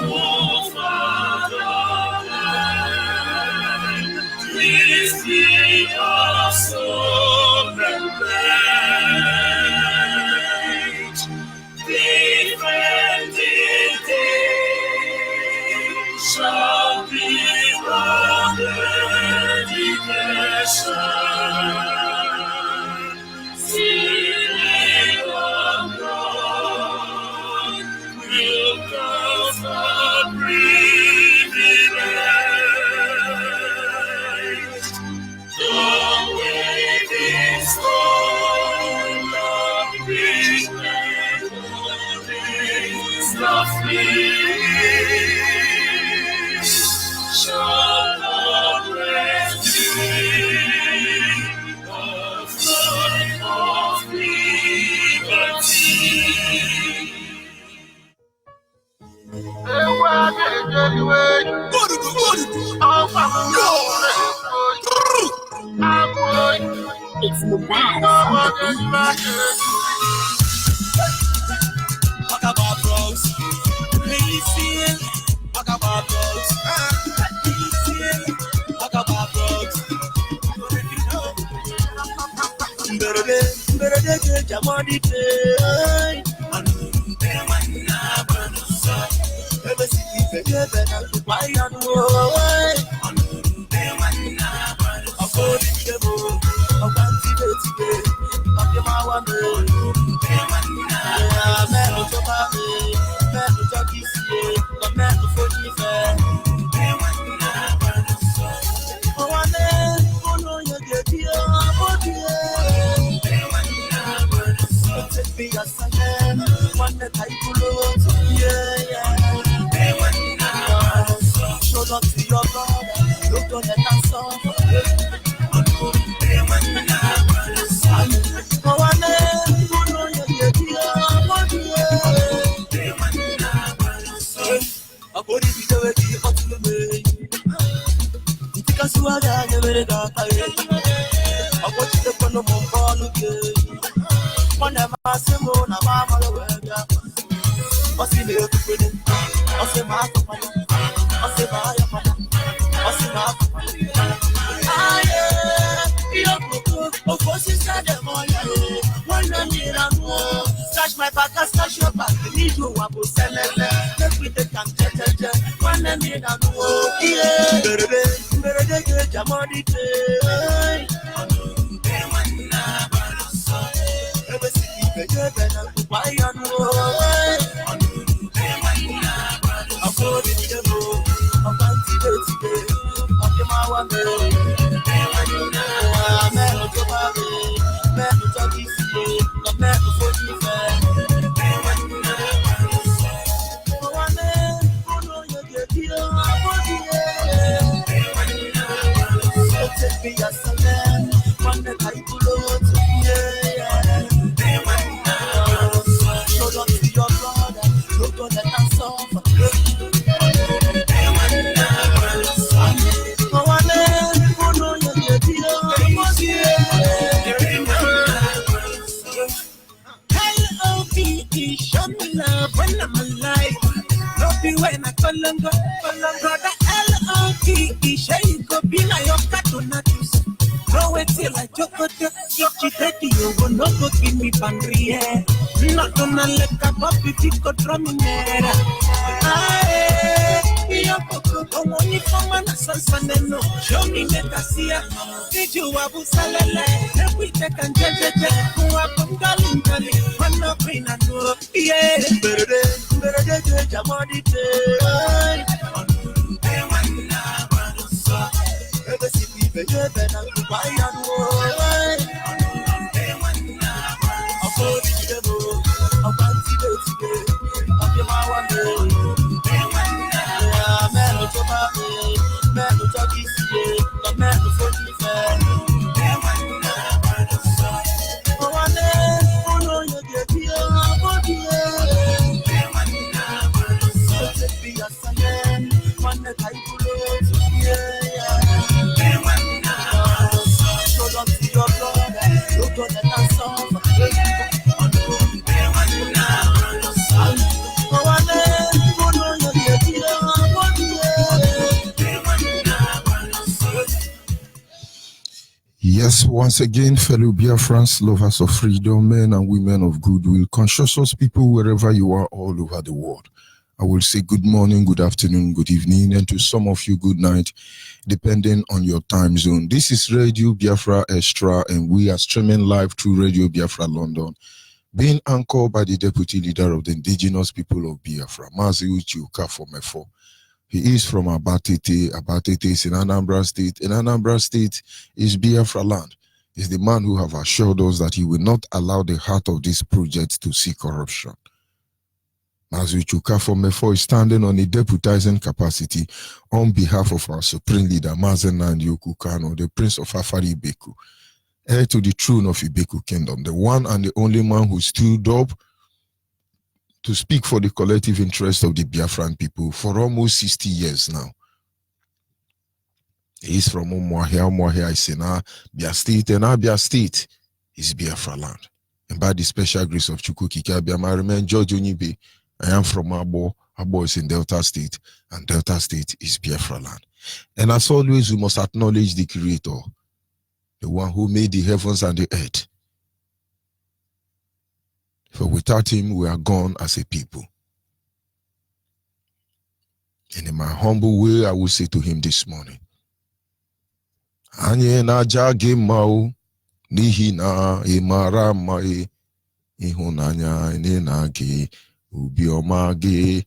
Oh, Fatherland, please be our sovereign right. Defending thee shall be our dedication. Stealing abroad will cause a privilege. The waving storm of Greenland holdings the fleet shall not rescue the flag of liberty. It's the bad. Talk about bros. Listen. Talk about bros. Listen. Talk about bros. Better get your money today. Ever see people better to buy and work. I'm going to go. I'm going to go. I'm going to go. Man, to buy man, to talk is here. The man to put me fair. Oh, I know you get here. Take me as I am. One that I pull. Yeah. Show up to your God. Look on the dance off. Oh, I know you get here. I put it away to the bottom of me. It's because you are the dark. I put it up on the ball again. One of my simple, now I'm all over. What's in the other? What's in my company? What's in my company? What's in my company? Ah, yeah, of course, it's not the morning. One minute, I'm more. Slash my back, I slash your back. The need to walk with Senator. Look with the camp, 1 minute, I'm more. Yeah, better get your money today. Ever see people better to buy and work. I'm going to go. I'm going to go. I'm going to go. Man, to buy man, to talk is here. The man to put me fair. Oh, I know you get here. So take me as a man. One that I pull out. Yeah. Show up to your brother. Look on the dance off. Oh, I know you get here. L-O-V-E, show me love when I'm alive. Love you when I call them brother. L-O-V-E, show you go be like your cartoon. Throw it till I choke it. You will not go give me boundary. Not gonna let a puppy go drum in there. Show me make a see. Did you abu salale? We take and judge. Who are from Galintali? One no green and no. Yeah, better get your money. Ever see people better to buy and work. I'm going to go. I'm going to go. I'm going to man, to buy man, to talk is here. The man to put me fair. Oh, I know you get here. So take me Yes, once again, fellow Biafrans, lovers of freedom, men and women of goodwill, conscious people wherever you are all over the world. I will say good morning, good afternoon, good evening, and to some of you, good night, depending on your time zone. This is Radio Biafra Extra, and we are streaming live through Radio Biafra London, being anchored by the Deputy Leader of the Indigenous People of Biafra, Mazi Uche Okafor. He is from Abatete. Abatete is in Anambra State. In Anambra State is Biafra land. He's the man who have assured us that he will not allow the heart of this project to see corruption. Mazi Uche Okafor is standing on a deputizing capacity on behalf of our Supreme Leader, Mazen Nnamdi Kanu, the Prince of Afari Ibeku, heir to the throne of Ibeku Kingdom, the one and the only man who stood up to speak for the collective interest of the Biafran people for almost 60 years now. He is from Umuahia. Umuahia is in Abia State, and Abia State is Biafra land. And by the special grace of Chukwu Kike Abiyama, I remain George Onyibe. I am from Abo. Abo is in Delta State, and Delta State is Biafra land. And as always, we must acknowledge the Creator, the one who made the heavens and the earth. For without him, we are gone as a people. And in my humble way, I will say to him this morning, Anye na jage mau, nihi na imara mai, ihunanya ine na ge, ubioma ge,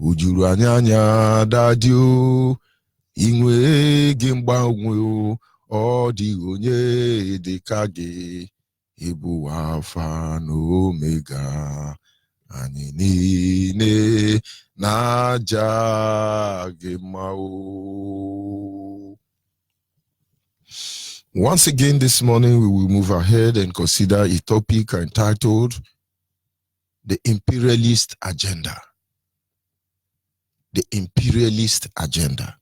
ujuru anyanya dadio, inwe gimba unwe o di onye dekage. Ibu Alpha and Omega, ani niile naja gemao. Once again this morning, we will move ahead and consider a topic entitled The Imperialist Agenda. The Imperialist Agenda.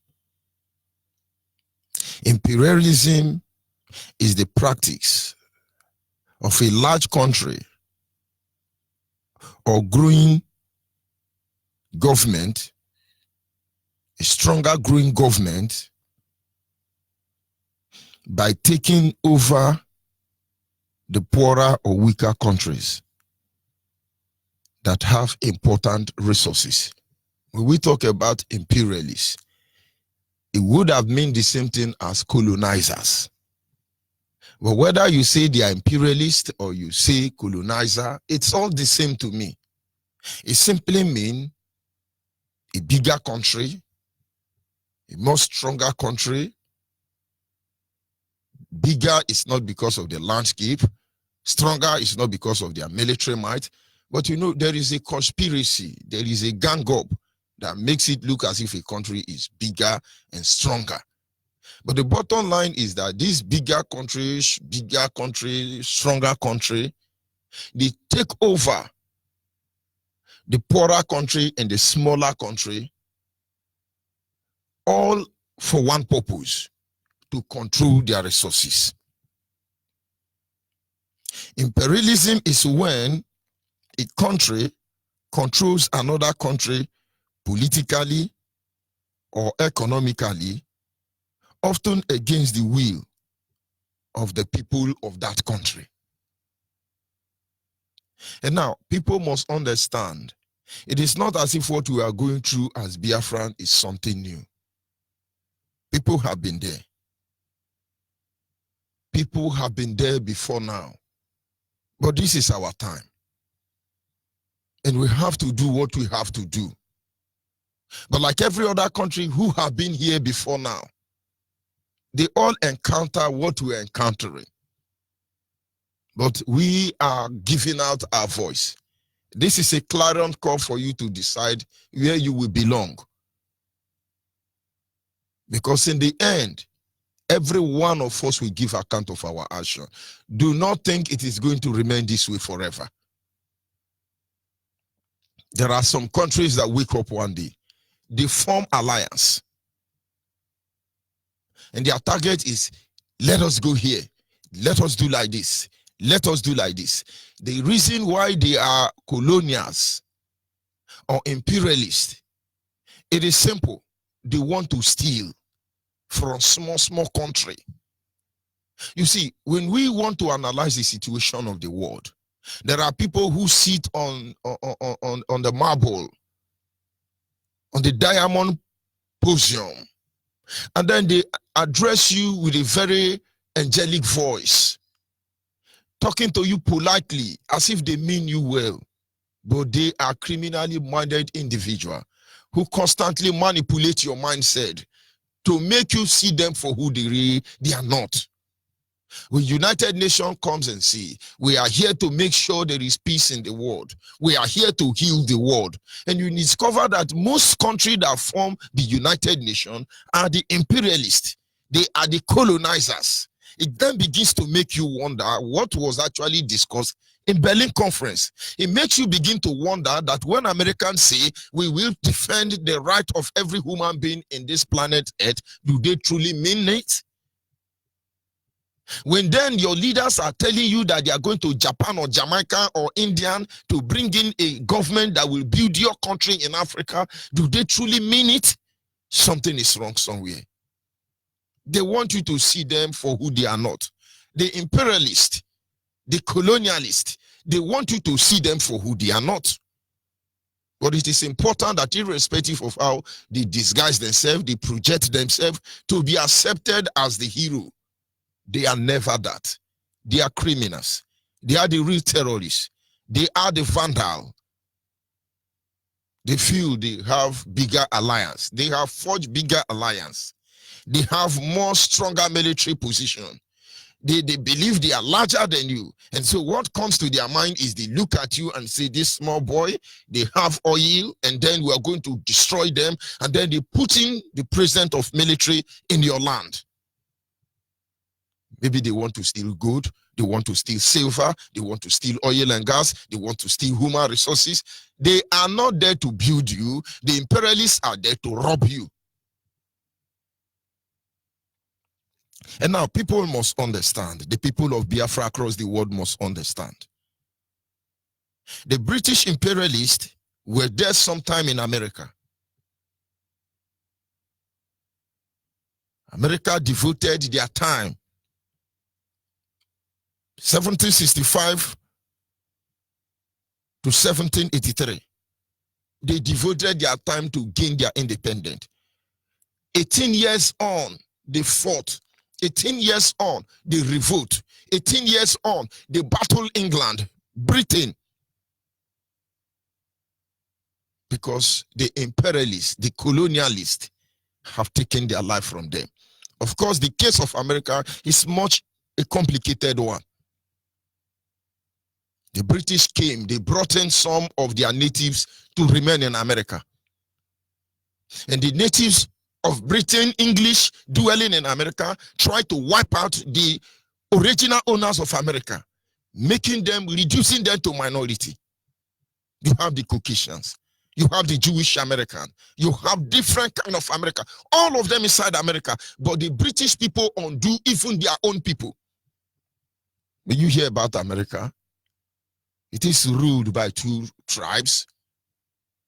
Imperialism is the practice of a large country or growing government, a stronger growing government, by taking over the poorer or weaker countries that have important resources. When we talk about imperialists, it would have meant the same thing as colonizers. But whether you say they are imperialist or you say colonizer, it's all the same to me. It simply means a bigger country, a more stronger country. Bigger is not because of the landscape. Stronger is not because of their military might. But you know, there is a conspiracy, there is a gang up that makes it look as if a country is bigger and stronger. But the bottom line is that these bigger countries, stronger country, they take over the poorer country and the smaller country, all for one purpose, to control their resources. Imperialism is when a country controls another country politically or economically, often against the will of the people of that country. And now, people must understand, it is not as if what we are going through as Biafran is something new. People have been there. People have been there before now. But this is our time. And we have to do what we have to do. But like every other country who have been here before now, they all encounter what we're encountering. But we are giving out our voice. This is a clarion call for you to decide where you will belong. Because in the end, every one of us will give account of our action. Do not think it is going to remain this way forever. There are some countries that wake up one day, they form alliance. And their target is, let us go here. Let us do like this. Let us do like this. The reason why they are colonials or imperialists, it is simple. They want to steal from small country. You see, when we want to analyze the situation of the world, there are people who sit on the marble, on the diamond podium, and then they address you with a very angelic voice, talking to you politely as if they mean you well, but they are criminally minded individuals who constantly manipulate your mindset to make you see them for who they are not. When United Nations comes and say, we are here to make sure there is peace in the world, we are here to heal the world, and you discover that most countries that form the United Nations are the imperialists, they are the colonizers. It then begins to make you wonder what was actually discussed in Berlin Conference. It makes you begin to wonder that when Americans say we will defend the right of every human being in this planet Earth, do they truly mean it? When then your leaders are telling you that they are going to Japan or Jamaica or India to bring in a government that will build your country in Africa, do they truly mean it? Something is wrong somewhere. They want you to see them for who they are not. The imperialist, the colonialist, they want you to see them for who they are not. But it is important that irrespective of how they disguise themselves, they project themselves to be accepted as the hero. They are never that. They are criminals. They are the real terrorists. They are the vandal. They feel they have bigger alliance. They have forged bigger alliance. They have more stronger military position. They believe they are larger than you. And so what comes to their mind is they look at you and say, this small boy, they have oil, and then we are going to destroy them. And then they put in the president of military in your land. Maybe they want to steal gold, they want to steal silver, they want to steal oil and gas, they want to steal human resources. They are not there to build you. The imperialists are there to rob you. And now people must understand, the people of Biafra across the world must understand. The British imperialists were there sometime in America. America devoted their time 1765 to 1783. They devoted their time to gain their independence. 18 years on, they fought. 18 years on, they revolt. 18 years on, they battled England, Britain. Because the imperialists, the colonialists have taken their life from them. Of course, the case of America is much a complicated one. The British came, they brought in some of their natives to remain in America. And the natives of Britain, English, dwelling in America, tried to wipe out the original owners of America, making them, reducing them to minority. You have the Caucasians, you have the Jewish American, you have different kind of America, all of them inside America, but the British people undo even their own people. When you hear about America, it is ruled by two tribes,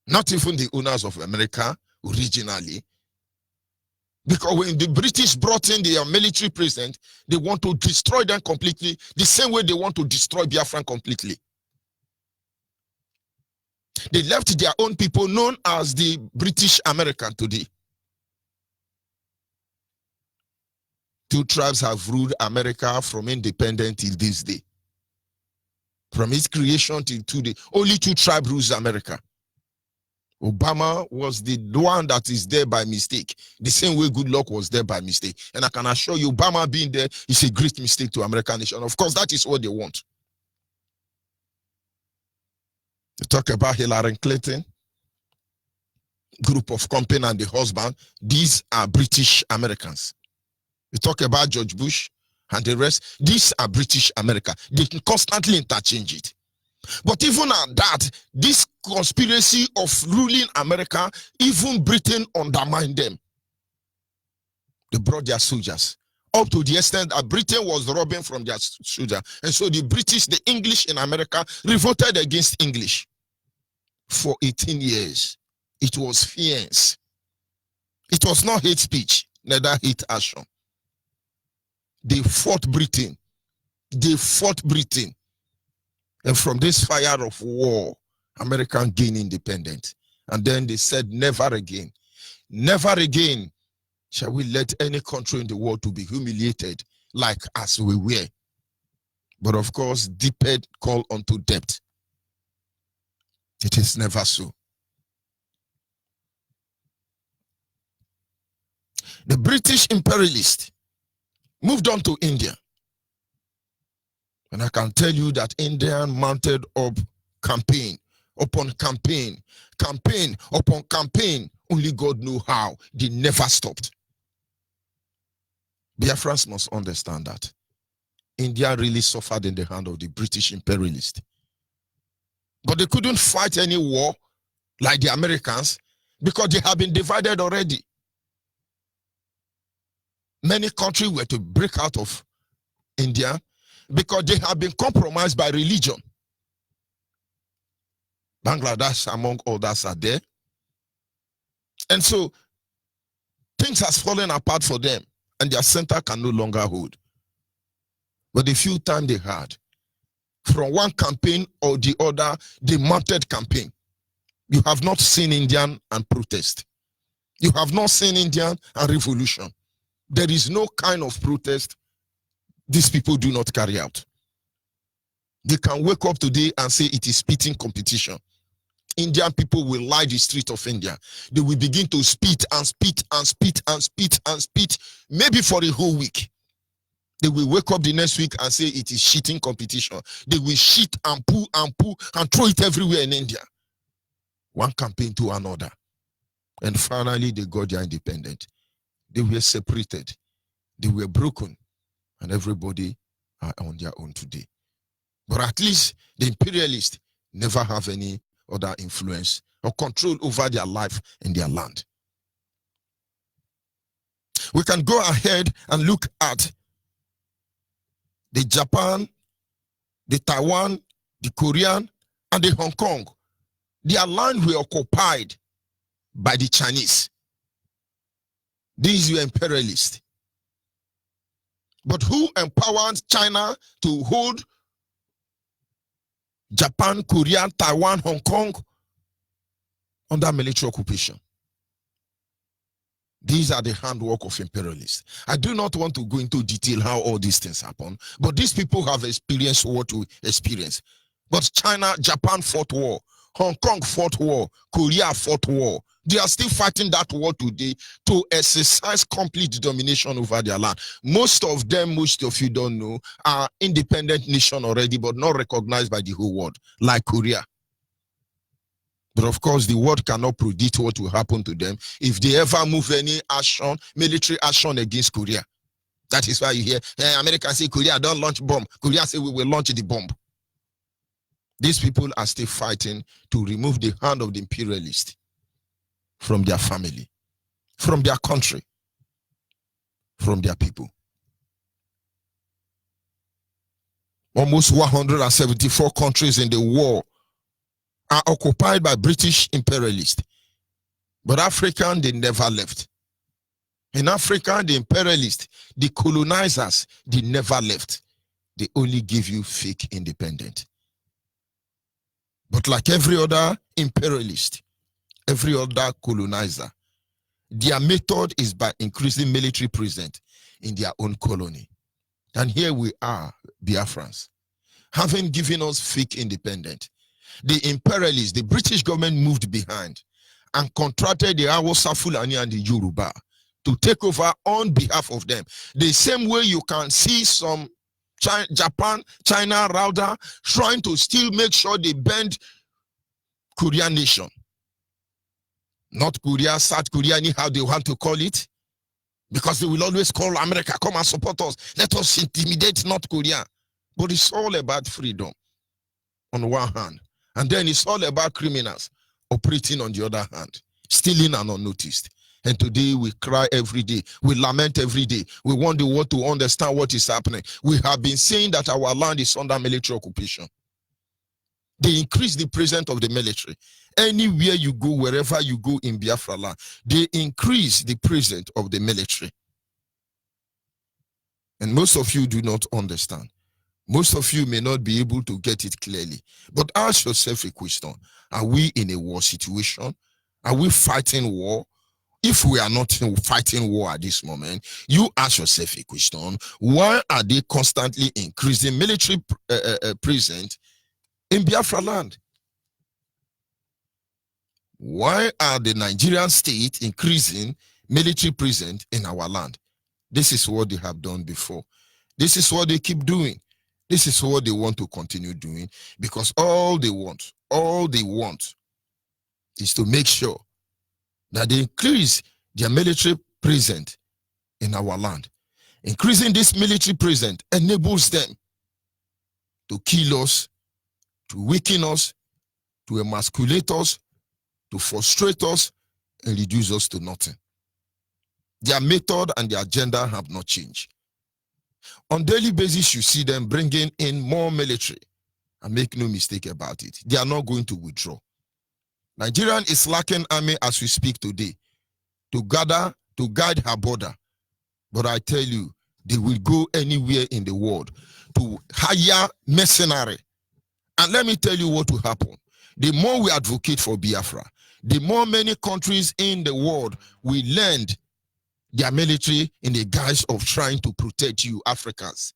not even the owners of America originally. Because when the British brought in their military president, they want to destroy them completely, the same way they want to destroy Biafra completely. They left their own people known as the British American today. Two tribes have ruled America from independence till this day. From its creation till today, only two tribes rules America. Obama was the one that is there by mistake, the same way Goodluck was there by mistake. And I can assure you, Obama being there is a great mistake to American nation. Of course, that is what they want. They talk about Hillary Clinton, group of company and the husband. These are British Americans. We talk about George Bush and the rest. These are British America. They can constantly interchange it. But even at that, this conspiracy of ruling America, even Britain undermined them. They brought their soldiers up to the extent that Britain was robbing from their soldiers. And so the British, the English in America, revolted against English. For 18 years, it was fierce. It was not hate speech, neither hate action. they fought Britain. They fought Britain. And from this fire of war, America gained independence. And then they said, never again shall we let any country in the world to be humiliated like as we were. But of course, deeper call unto depth. It is never so. The British imperialists moved on to India. And I can tell you that India mounted up campaign upon campaign, campaign upon campaign. Only God knew how. They never stopped. Biafrans must understand that India really suffered in the hand of the British imperialists. But they couldn't fight any war like the Americans because they have been divided already. Many countries were to break out of India because they have been compromised by religion. Bangladesh, among others, are there. And so things has fallen apart for them and their center can no longer hold. But the few time they had, from one campaign or the other, the mounted campaign, you have not seen Indian and protest. You have not seen Indian and revolution. There is no kind of protest these people do not carry out. They can wake up today and say it is spitting competition. Indian people will lie the street of India. They will begin to spit and spit and spit and spit and spit, maybe for a whole week. They will wake up the next week and say it is shitting competition. They will shit and poo and throw it everywhere in India. One campaign to another. And finally, they got their independence. They were separated. They were broken. And everybody are on their own today. But at least the imperialists never have any other influence or control over their life and their land. We can go ahead and look at the Japan, the Taiwan, the Korean, and the Hong Kong. Their land were occupied by the Chinese. These were imperialists. But who empowered China to hold Japan, Korea, Taiwan, Hong Kong under military occupation? These are the handwork of imperialists. I do not want to go into detail how all these things happen, but these people have experienced what we experience. But China, Japan fought war. Hong Kong fought war. Korea fought war. They are still fighting that war today to exercise complete domination over their land. Most of them, most of you don't know, are independent nation already, but not recognized by the whole world, like Korea. But of course, the world cannot predict what will happen to them if they ever move any action, military action against Korea. That is why you hear, America say Korea don't launch bomb. Korea say we will launch the bomb. These people are still fighting to remove the hand of the imperialist from their family, from their country, from their people. Almost 174 countries in the world are occupied by British imperialists. But African, they never left. In Africa, the imperialists, the colonizers, they never left. They only give you fake independence. But like every other imperialist, every other colonizer, their method is by increasing military presence in their own colony. And here we are, Biafrans, having given us fake independence. The imperialists, the British government moved behind and contracted the Hausa, Fulani and the Yoruba to take over on behalf of them. The same way you can see some Japan, China, rather, trying to still make sure they bend Korean nation. North Korea, South Korea, anyhow they want to call it. Because they will always call America, come and support us. Let us intimidate North Korea. But it's all about freedom on one hand. And then it's all about criminals operating on the other hand, stealing and unnoticed. And today we cry every day. We lament every day. We want the world to understand what is happening. We have been saying that our land is under military occupation. They increase the presence of the military. Anywhere you go, wherever you go in Biafra land, they increase the presence of the military. And most of you do not understand. Most of you may not be able to get it clearly. But ask yourself a question. Are we in a war situation? Are we fighting war? If we are not fighting war at this moment, you ask yourself a question. Why are they constantly increasing military presence in Biafra land? Why are the Nigerian state increasing military presence in our land? This is what they have done before. This is what they keep doing. This is what they want to continue doing, because all they want is to make sure that they increase their military presence in our land. Increasing this military presence enables them to kill us, to weaken us, to emasculate us, to frustrate us, and reduce us to nothing. Their method and their agenda have not changed. On daily basis, you see them bringing in more military. And make no mistake about it, they are not going to withdraw. Nigeria is lacking army as we speak today to guide her border. But I tell you, they will go anywhere in the world to hire mercenary. And let me tell you what will happen. The more we advocate for Biafra, the more many countries in the world will lend their military in the guise of trying to protect you Africans.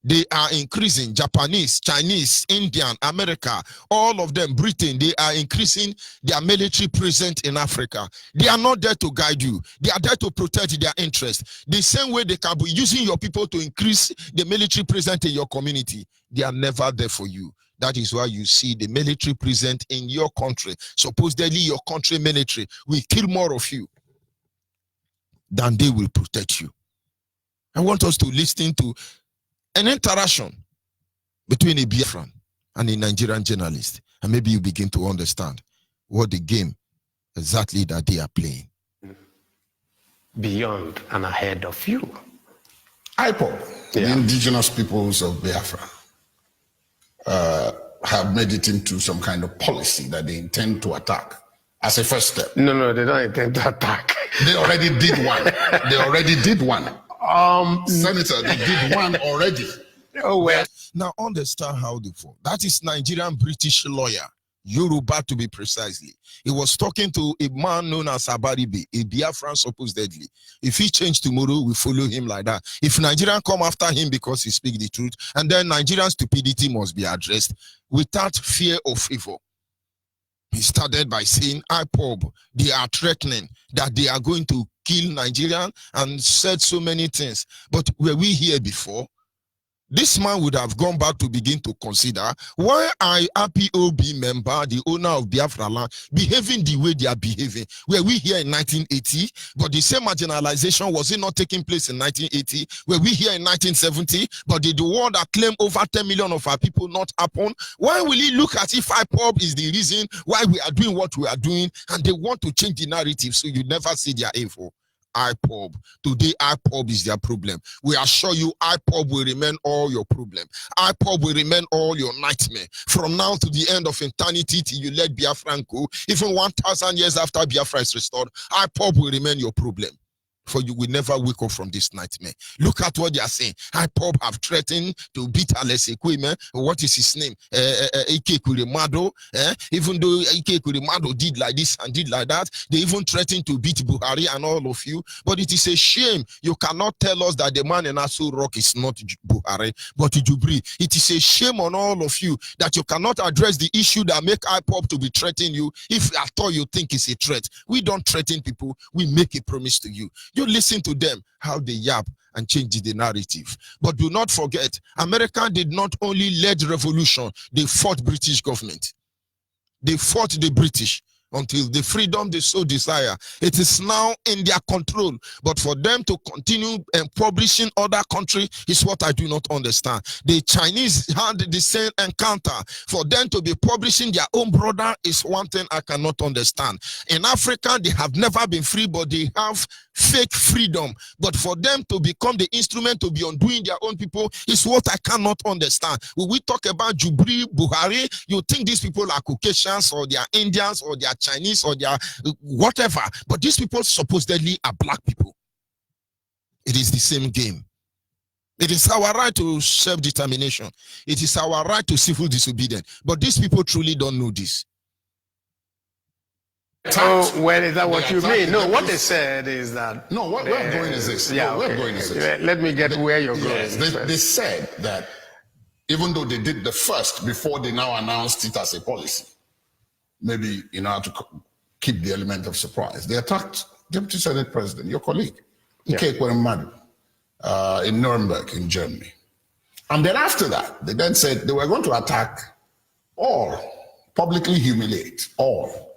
They are increasing. Japanese, Chinese, Indian, America, all of them, Britain, they are increasing their military presence in Africa. They are not there to guide you. They are there to protect their interests. The same way they can be using your people to increase the military presence in your community. They are never there for you. That is why you see the military present in your country. Supposedly your country military will kill more of you than they will protect you. I want us to listen to an interaction between a Biafran and a Nigerian journalist, and maybe you begin to understand what the game exactly that they are playing. Beyond and ahead of you. IPOB, the indigenous peoples of Biafra, have made it into some kind of policy that they intend to attack as a first step. No, they don't intend to attack. They already did one. Senator, they did one already. Oh, well. Now understand how they fall. That is Nigerian British lawyer, Yoruba to be precisely. He was talking to a man known as Abaribe, a Biafran supposedly. If he changed tomorrow, we follow him like that. If Nigerian come after him because he speaks the truth, and then Nigerian stupidity must be addressed without fear or favor. He started by saying, IPOB, they are threatening that they are going to kill Nigerian, and said so many things. But were we here before? This man would have gone back to begin to consider why are IPOB member, the owner of Biafra land, behaving the way they are behaving. Were we here in 1980? But the same marginalization, was it not taking place in 1980? Were we here in 1970? But did the war that claimed over 10 million of our people not happen? Why will he look at if IPOB is the reason why we are doing what we are doing, and they want to change the narrative so you never see their info? IPOB. Today, IPOB is their problem. We assure you, IPOB will remain all your problem. IPOB will remain all your nightmare. From now to the end of eternity, till you let Biafra go, even 1,000 years after Biafra is restored, IPOB will remain your problem. For you will never wake up from this nightmare. Look at what they are saying. IPOB have threatened to beat Alex Ekweme. What is his name? Ike Kurimado. Even though Ike Kurimado did like this and did like that, they even threatened to beat Buhari and all of you. But it is a shame you cannot tell us that the man in Aso Rock is not Buhari, but Jubri. It is a shame on all of you that you cannot address the issue that make IPOB to be threatening you. If at all you think it's a threat, we don't threaten people. We make a promise to you. You listen to them, how they yap and change the narrative. But do not forget, America did not only lead revolution, they fought British government. They fought the British until the freedom they so desire. It is now in their control. But for them to continue publishing other countries is what I do not understand. The Chinese had the same encounter. For them to be publishing their own brother is one thing I cannot understand. In Africa, they have never been free, but they have fake freedom. But for them to become the instrument to be undoing their own people is what I cannot understand. When we talk about Jubri, Buhari, you think these people are Caucasians or they are Indians or they are Chinese or they are whatever. But these people supposedly are black people. It is the same game. It is our right to self-determination. It is our right to civil disobedience. But these people truly don't know this. Oh, well, is that what you mean? No, what they said is that... No, where I'm going is this. Yeah, no, where I'm okay. going is this. Let me get where you're going. Yes, they said that even though they did the first before they now announced it as a policy, maybe in order to keep the element of surprise, they attacked Deputy Senate President, your colleague, Ike Ekweremadu, in Nuremberg in Germany. And then after that, they then said they were going to attack all, publicly humiliate all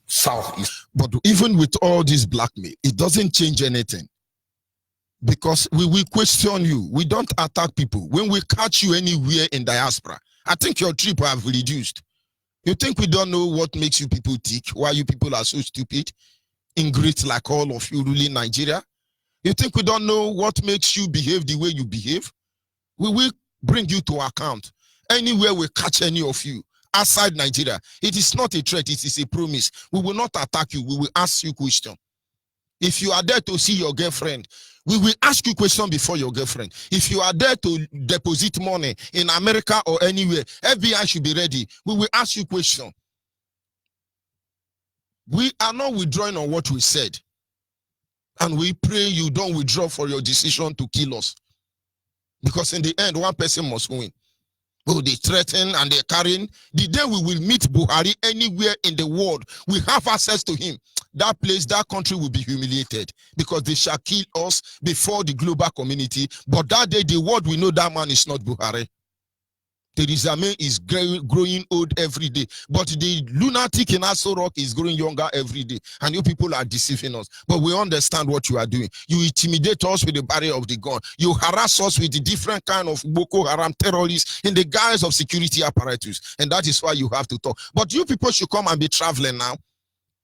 Southeast. But even with all this blackmail, it doesn't change anything. Because we will question you. We don't attack people. When we catch you anywhere in diaspora, I think your trip have reduced. You think we don't know what makes you people tick? Why you people are so stupid, ingrate like all of you ruling Nigeria? You think we don't know what makes you behave the way you behave? We will bring you to account. Anywhere we catch any of you outside Nigeria, it is not a threat, it is a promise. We will not attack you, we will ask you question. If you are there to see your girlfriend, we will ask you question before your girlfriend. If you are there to deposit money in America or anywhere, FBI should be ready. We will ask you question. We are not withdrawing on what we said. And we pray you don't withdraw for your decision to kill us. Because in the end, one person must win. Oh, they threaten and they're carrying. The day we will meet Buhari anywhere in the world, we have access to him. That place, that country will be humiliated because they shall kill us before the global community. But that day, the world will know that man is not Buhari. Theresa May is growing old every day. But the lunatic in Aso Rock is growing younger every day. And you people are deceiving us. But we understand what you are doing. You intimidate us with the barrier of the gun. You harass us with the different kind of Boko Haram terrorists in the guise of security apparatus. And that is why you have to talk. But you people should come and be traveling now.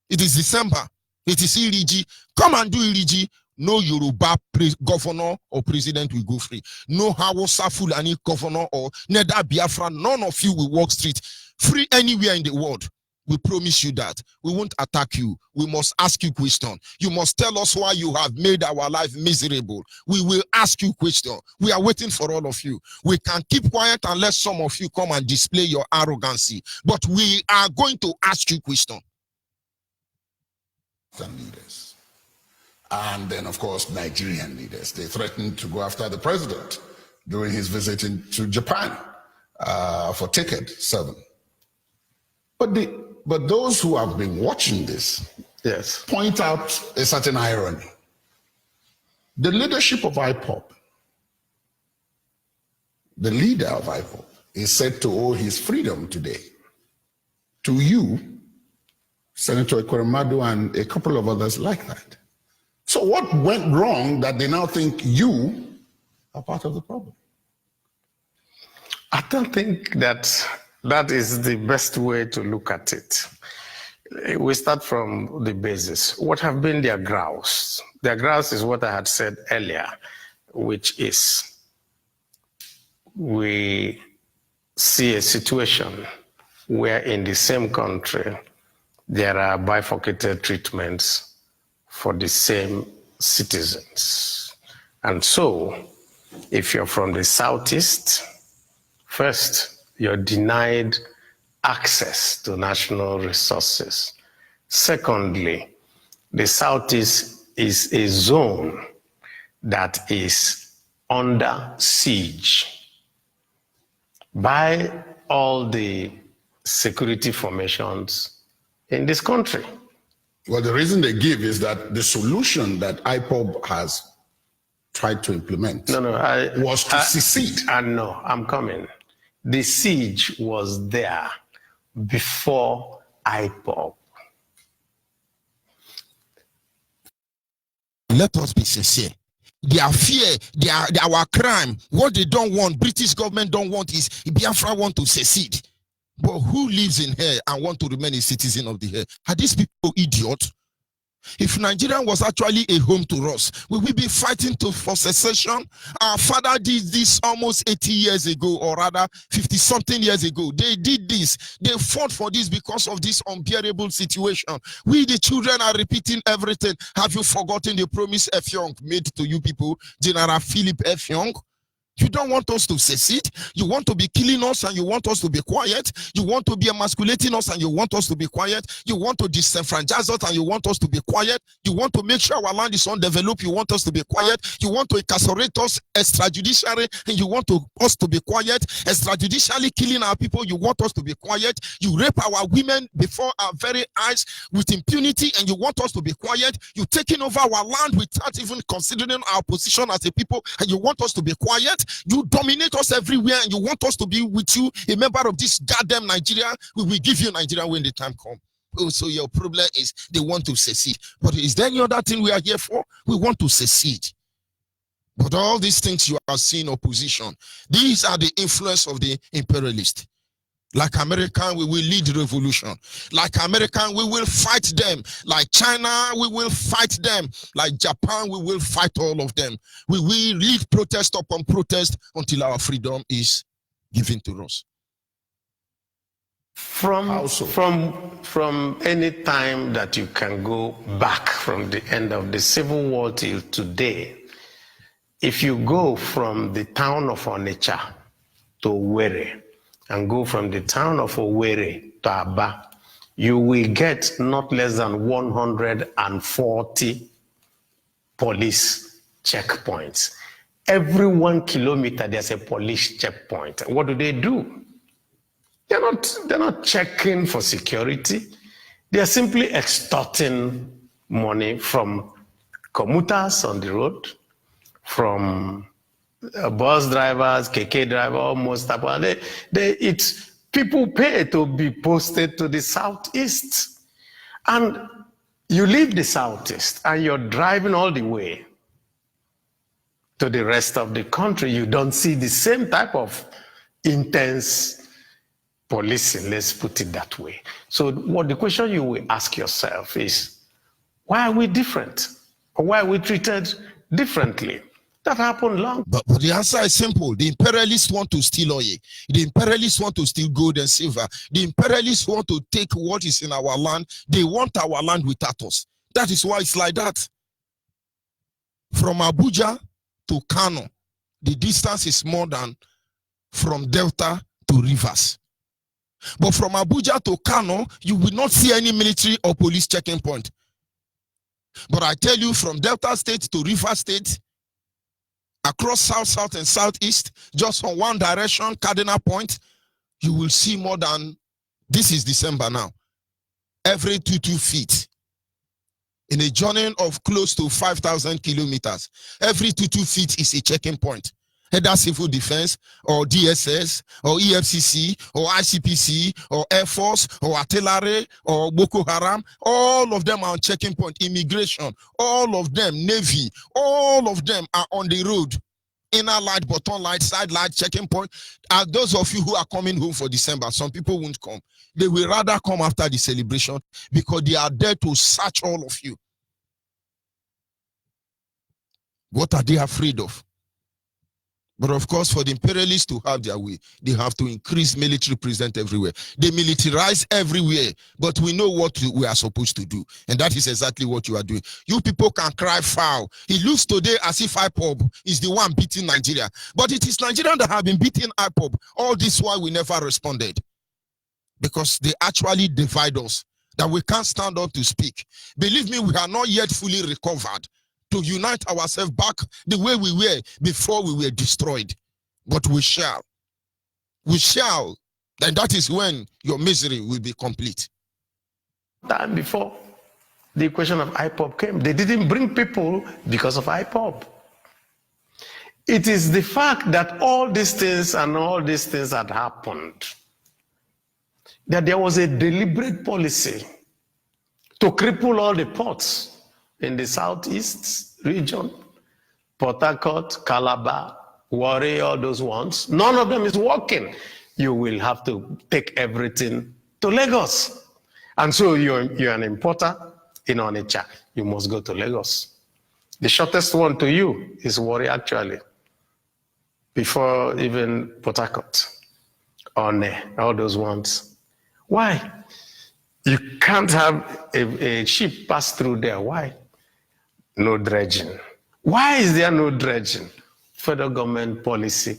It is December. It is Iriji. Come and do Iriji. No Yoruba governor or president will go free. No Hausa Fulani governor or neither Biafra. None of you will walk street free anywhere in the world. We promise you that. We won't attack you. We must ask you question. You must tell us why you have made our life miserable. We will ask you question. We are waiting for all of you. We can keep quiet unless some of you come and display your arrogancy. But we are going to ask you question. Leaders. And then, of course, Nigerian leaders. They threatened to go after the president during his visit to Japan for ticket 7. But those who have been watching this, yes, point out a certain irony. The leadership of IPOB, the leader of IPOB, is said to owe his freedom today to you, Senator Ekweremadu, and a couple of others like that. So what went wrong that they now think you are part of the problem? I don't think that is the best way to look at it. We start from the basis. What have been their grouse? Their grouse is what I had said earlier, which is we see a situation where in the same country there are bifurcated treatments for the same citizens. And so, if you're from the Southeast, first, you're denied access to national resources. Secondly, the Southeast is a zone that is under siege by all the security formations in this country. Well, the reason they give is that the solution that IPOB has tried to implement was to secede. No, I'm coming. The siege was there before IPOB. Let us be sincere. Their fear, our crime, what they don't want, British government don't want is Biafra want to secede. But who lives in here and want to remain a citizen of the here? Are these people idiots? If Nigeria was actually a home to us, will we be fighting for secession? Our father did this almost 80 years ago, or rather 50-something years ago. They did this. They fought for this because of this unbearable situation. We, the children, are repeating everything. Have you forgotten the promise F. Young made to you people, General Philip F. Young? You don't want us to secede. You want to be killing us and you want us to be quiet. You want to be emasculating us and you want us to be quiet. You want to disenfranchise us and you want us to be quiet. You want to make sure our land is undeveloped. You want us to be quiet. You want to incarcerate us extrajudicially and you want us to be quiet. Extrajudicially killing our people. You want us to be quiet. You rape our women before our very eyes with impunity and you want us to be quiet. You're taking over our land without even considering our position as a people and you want us to be quiet. You dominate us everywhere and you want us to be with you, a member of this goddamn Nigeria. We will give you Nigeria when the time comes. Oh, so your problem is they want to secede. But is there any other thing we are here for? We want to secede. But all these things you are seeing opposition, these are the influence of the imperialist. Like American, we will lead revolution. Like American, we will fight them. Like China, we will fight them. Like Japan, we will fight all of them. We will lead protest upon protest until our freedom is given to us. From any time that you can go back from the end of the Civil War till today, if you go from the town of Onitsha to Owerri, and go from the town of Owerri to Aba, you will get not less than 140 police checkpoints. Every 1 kilometer, there's a police checkpoint. What do? They're not checking for security. They're simply extorting money from commuters on the road, from bus drivers, KK drivers, almost. People pay to be posted to the southeast. And you leave the southeast and you're driving all the way to the rest of the country. You don't see the same type of intense policing, let's put it that way. So what the question you will ask yourself is, why are we different? Or why are we treated differently? That happened long. But the answer is simple. The imperialists want to steal oil. The imperialists want to steal gold and silver. The imperialists want to take what is in our land. They want our land without us. That is why it's like that. From Abuja to Kano, the distance is more than from Delta to Rivers. But from Abuja to Kano, you will not see any military or police checking point. But I tell you, from Delta State to River State, across south, south, and southeast, just from one direction, cardinal point, you will see more than, this is December now, every 2 feet. In a journey of close to 5,000 kilometers, every 2 feet is a checking point. Either civil defense, or DSS, or EFCC, or ICPC, or Air Force, or artillery, or Boko Haram, all of them are on checking point. Immigration, all of them, Navy, all of them are on the road. Inner light, bottom light, side light, checking point. And those of you who are coming home for December, some people won't come. They will rather come after the celebration because they are there to search all of you. What are they afraid of? But of course, for the imperialists to have their way, they have to increase military presence everywhere. They militarize everywhere, but we know what we are supposed to do. And that is exactly what you are doing. You people can cry foul. It looks today as if IPOB is the one beating Nigeria. But it is Nigeria that have been beating IPOB. All this while we never responded. Because they actually divide us, that we can't stand up to speak. Believe me, we are not yet fully recovered to unite ourselves back the way we were before we were destroyed. But we shall. We shall. And that is when your misery will be complete. Time before the question of IPOB came, they didn't bring people because of IPOB. It is the fact that all these things had happened, that there was a deliberate policy to cripple all the ports in the southeast region, Port Harcourt, Calabar, Warri, all those ones. None of them is working. You will have to take everything to Lagos. And so you're an importer in Onitsha, you must go to Lagos. The shortest one to you is Warri, actually, before even Port Harcourt, One, all those ones. Why? You can't have a ship pass through there. Why? No dredging. Why is there no dredging? Federal government policy,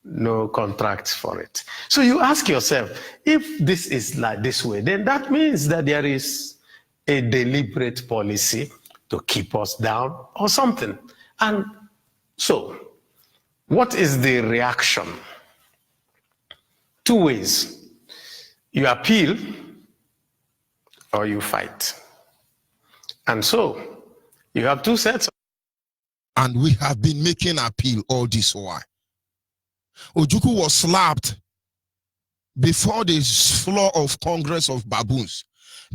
no contracts for it. So you ask yourself, if this is like this way, then that means that there is a deliberate policy to keep us down or something. And so, what is the reaction? Two ways. You appeal or you fight. And so, you have two sets. And we have been making appeal all this while. Ojukwu was slapped before the floor of Congress of baboons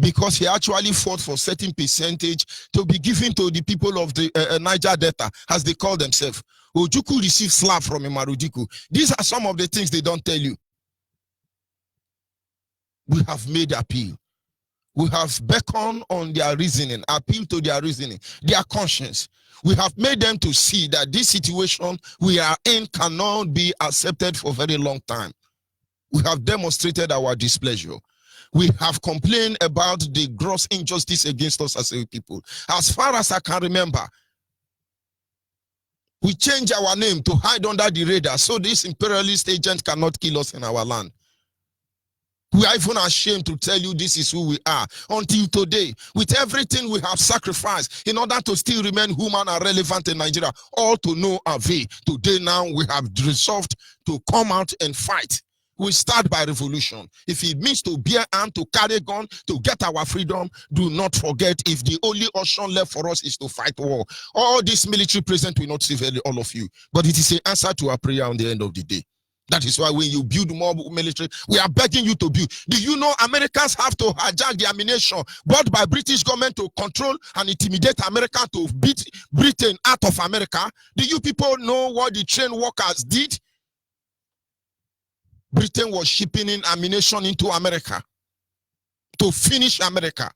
because he actually fought for certain percentage to be given to the people of the Niger Delta, as they call themselves. Ojukwu received slap from Imarudiku. These are some of the things they don't tell you. We have made appeal. We have beckoned on their reasoning, appeal to their reasoning, their conscience. We have made them to see that this situation we are in cannot be accepted for a very long time. We have demonstrated our displeasure. We have complained about the gross injustice against us as a people. As far as I can remember, we changed our name to hide under the radar so this imperialist agent cannot kill us in our land. We are even ashamed to tell you this is who we are. Until today, with everything we have sacrificed in order to still remain human and relevant in Nigeria, all to no avail. Today now we have resolved to come out and fight. We start by revolution. If it means to bear arm, to carry gun, to get our freedom, do not forget, if the only option left for us is to fight war, all this military presence will not save all of you. But it is an answer to our prayer on the end of the day. That is why when you build more military, we are begging you to build. Do you know Americans have to hijack the ammunition bought by British government to control and intimidate America to beat Britain out of America? Do you people know what the train workers did? Britain was shipping in ammunition into America to finish America,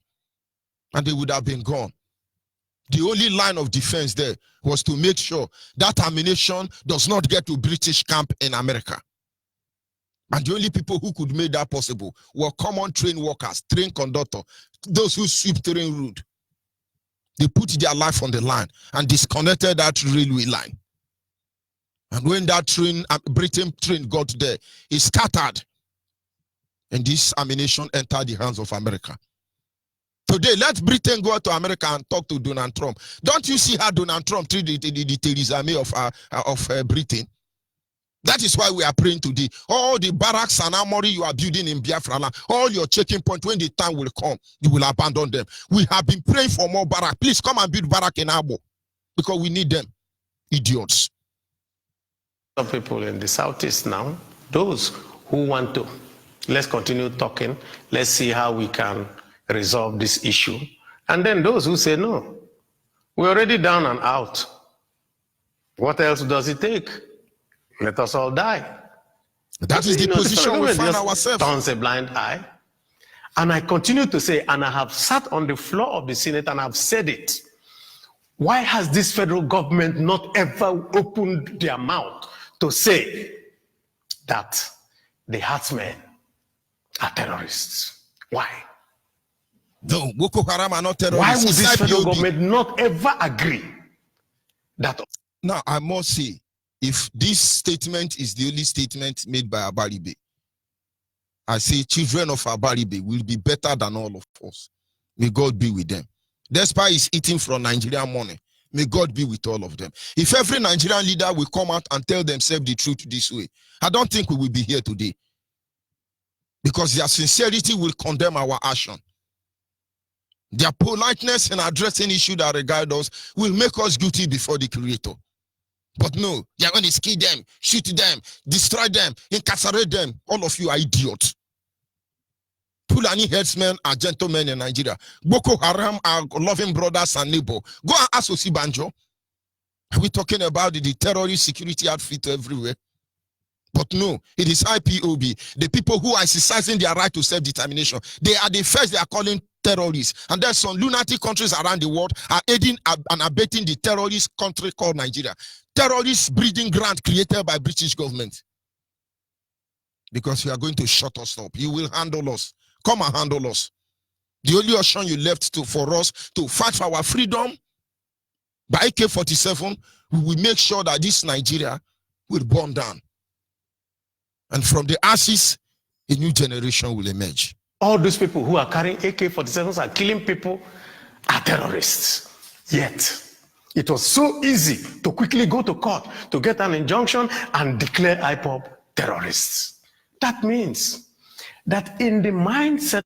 and they would have been gone. The only line of defense there was to make sure that ammunition does not get to British camp in America. And the only people who could make that possible were common train workers, train conductor, those who sweep train route. They put their life on the line and disconnected that railway line. And when that train, Britain train got there, it scattered. And this ammunition entered the hands of America. Today, let Britain go to America and talk to Donald Trump. Don't you see how Donald Trump treated the Theresa May of Britain? That is why we are praying today. All the barracks and armory you are building in Biafra, all your checking points, when the time will come, you will abandon them. We have been praying for more barracks. Please come and build barracks in Abo, because we need them. Idiots. Some people in the Southeast now, those who want to, let's continue talking. Let's see how we can resolve this issue. And then those who say, no, we're already down and out. What else does it take? Let us all die. That is the position we find ourselves. Turns a blind eye. And I continue to say, and I have sat on the floor of the Senate and I've said it. Why has this federal government not ever opened their mouth to say that the herdsmen are terrorists? Why? No, Boko Haram are not terrorists. Why would this federal government not ever agree that? Now, I must say, if this statement is the only statement made by Abaribe, I say children of Abaribe will be better than all of us. May God be with them. Despite his eating from Nigerian money, may God be with all of them. If every Nigerian leader will come out and tell themselves the truth this way, I don't think we will be here today. Because their sincerity will condemn our action. Their politeness in addressing issues that regard us will make us guilty before the Creator. But no, you're going to kill them, shoot them, destroy them, incarcerate them. All of you are idiots. Fulani headsmen are gentlemen in Nigeria. Boko Haram are loving brothers and neighbors. Go and ask Osibanjo. Are we talking about the terrorist security outfit everywhere? But no, it is IPOB, the people who are exercising their right to self-determination. They are the first they are calling terrorists. And there's some lunatic countries around the world are aiding and abetting the terrorist country called Nigeria. Terrorist breeding ground created by British government. Because you are going to shut us up. You will handle us. Come and handle us. The only option you left for us to fight for our freedom by AK-47, we will make sure that this Nigeria will burn down. And from the ashes, a new generation will emerge. All those people who are carrying AK-47s are killing people are terrorists. Yet, it was so easy to quickly go to court to get an injunction and declare IPOB terrorists. That means that in the mindset...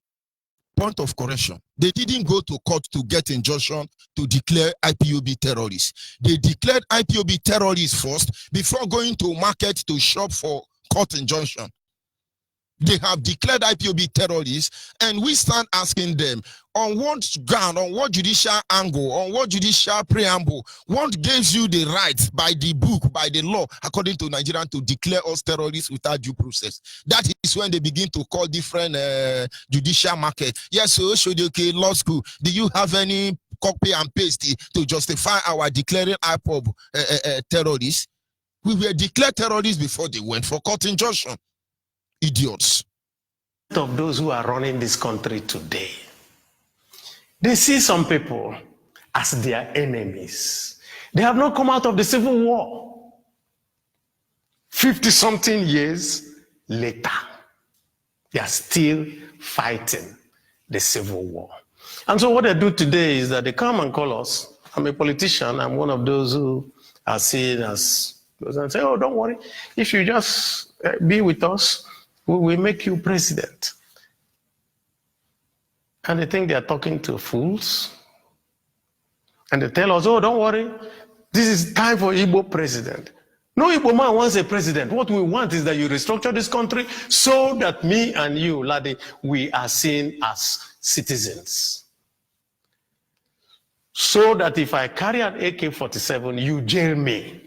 Point of correction. They didn't go to court to get injunction to declare IPOB terrorists. They declared IPOB terrorists first before going to market to shop for court injunction. They have declared IPOB terrorists, and we stand asking them, on what ground, on what judicial angle, on what judicial preamble, what gives you the right by the book, by the law, according to Nigerian, to declare us terrorists without due process? That is when they begin to call different judicial market. Yes, so Shodoke Law School, do you have any copy and paste to justify our declaring IPOB terrorists? We were declared terrorists before they went for court injunction. Idiots. Of those who are running this country today, they see some people as their enemies. They have not come out of the Civil War. 50-something years later, they are still fighting the Civil War. And so what they do today is that they come and call us. I'm a politician. I'm one of those who are seen as, and say, oh, don't worry. If you just be with us, we will make you president. And they think they are talking to fools. And they tell us, oh, don't worry, this is time for Igbo president. No Igbo man wants a president. What we want is that you restructure this country so that me and you, Ladi, we are seen as citizens. So that if I carry an AK-47, you jail me.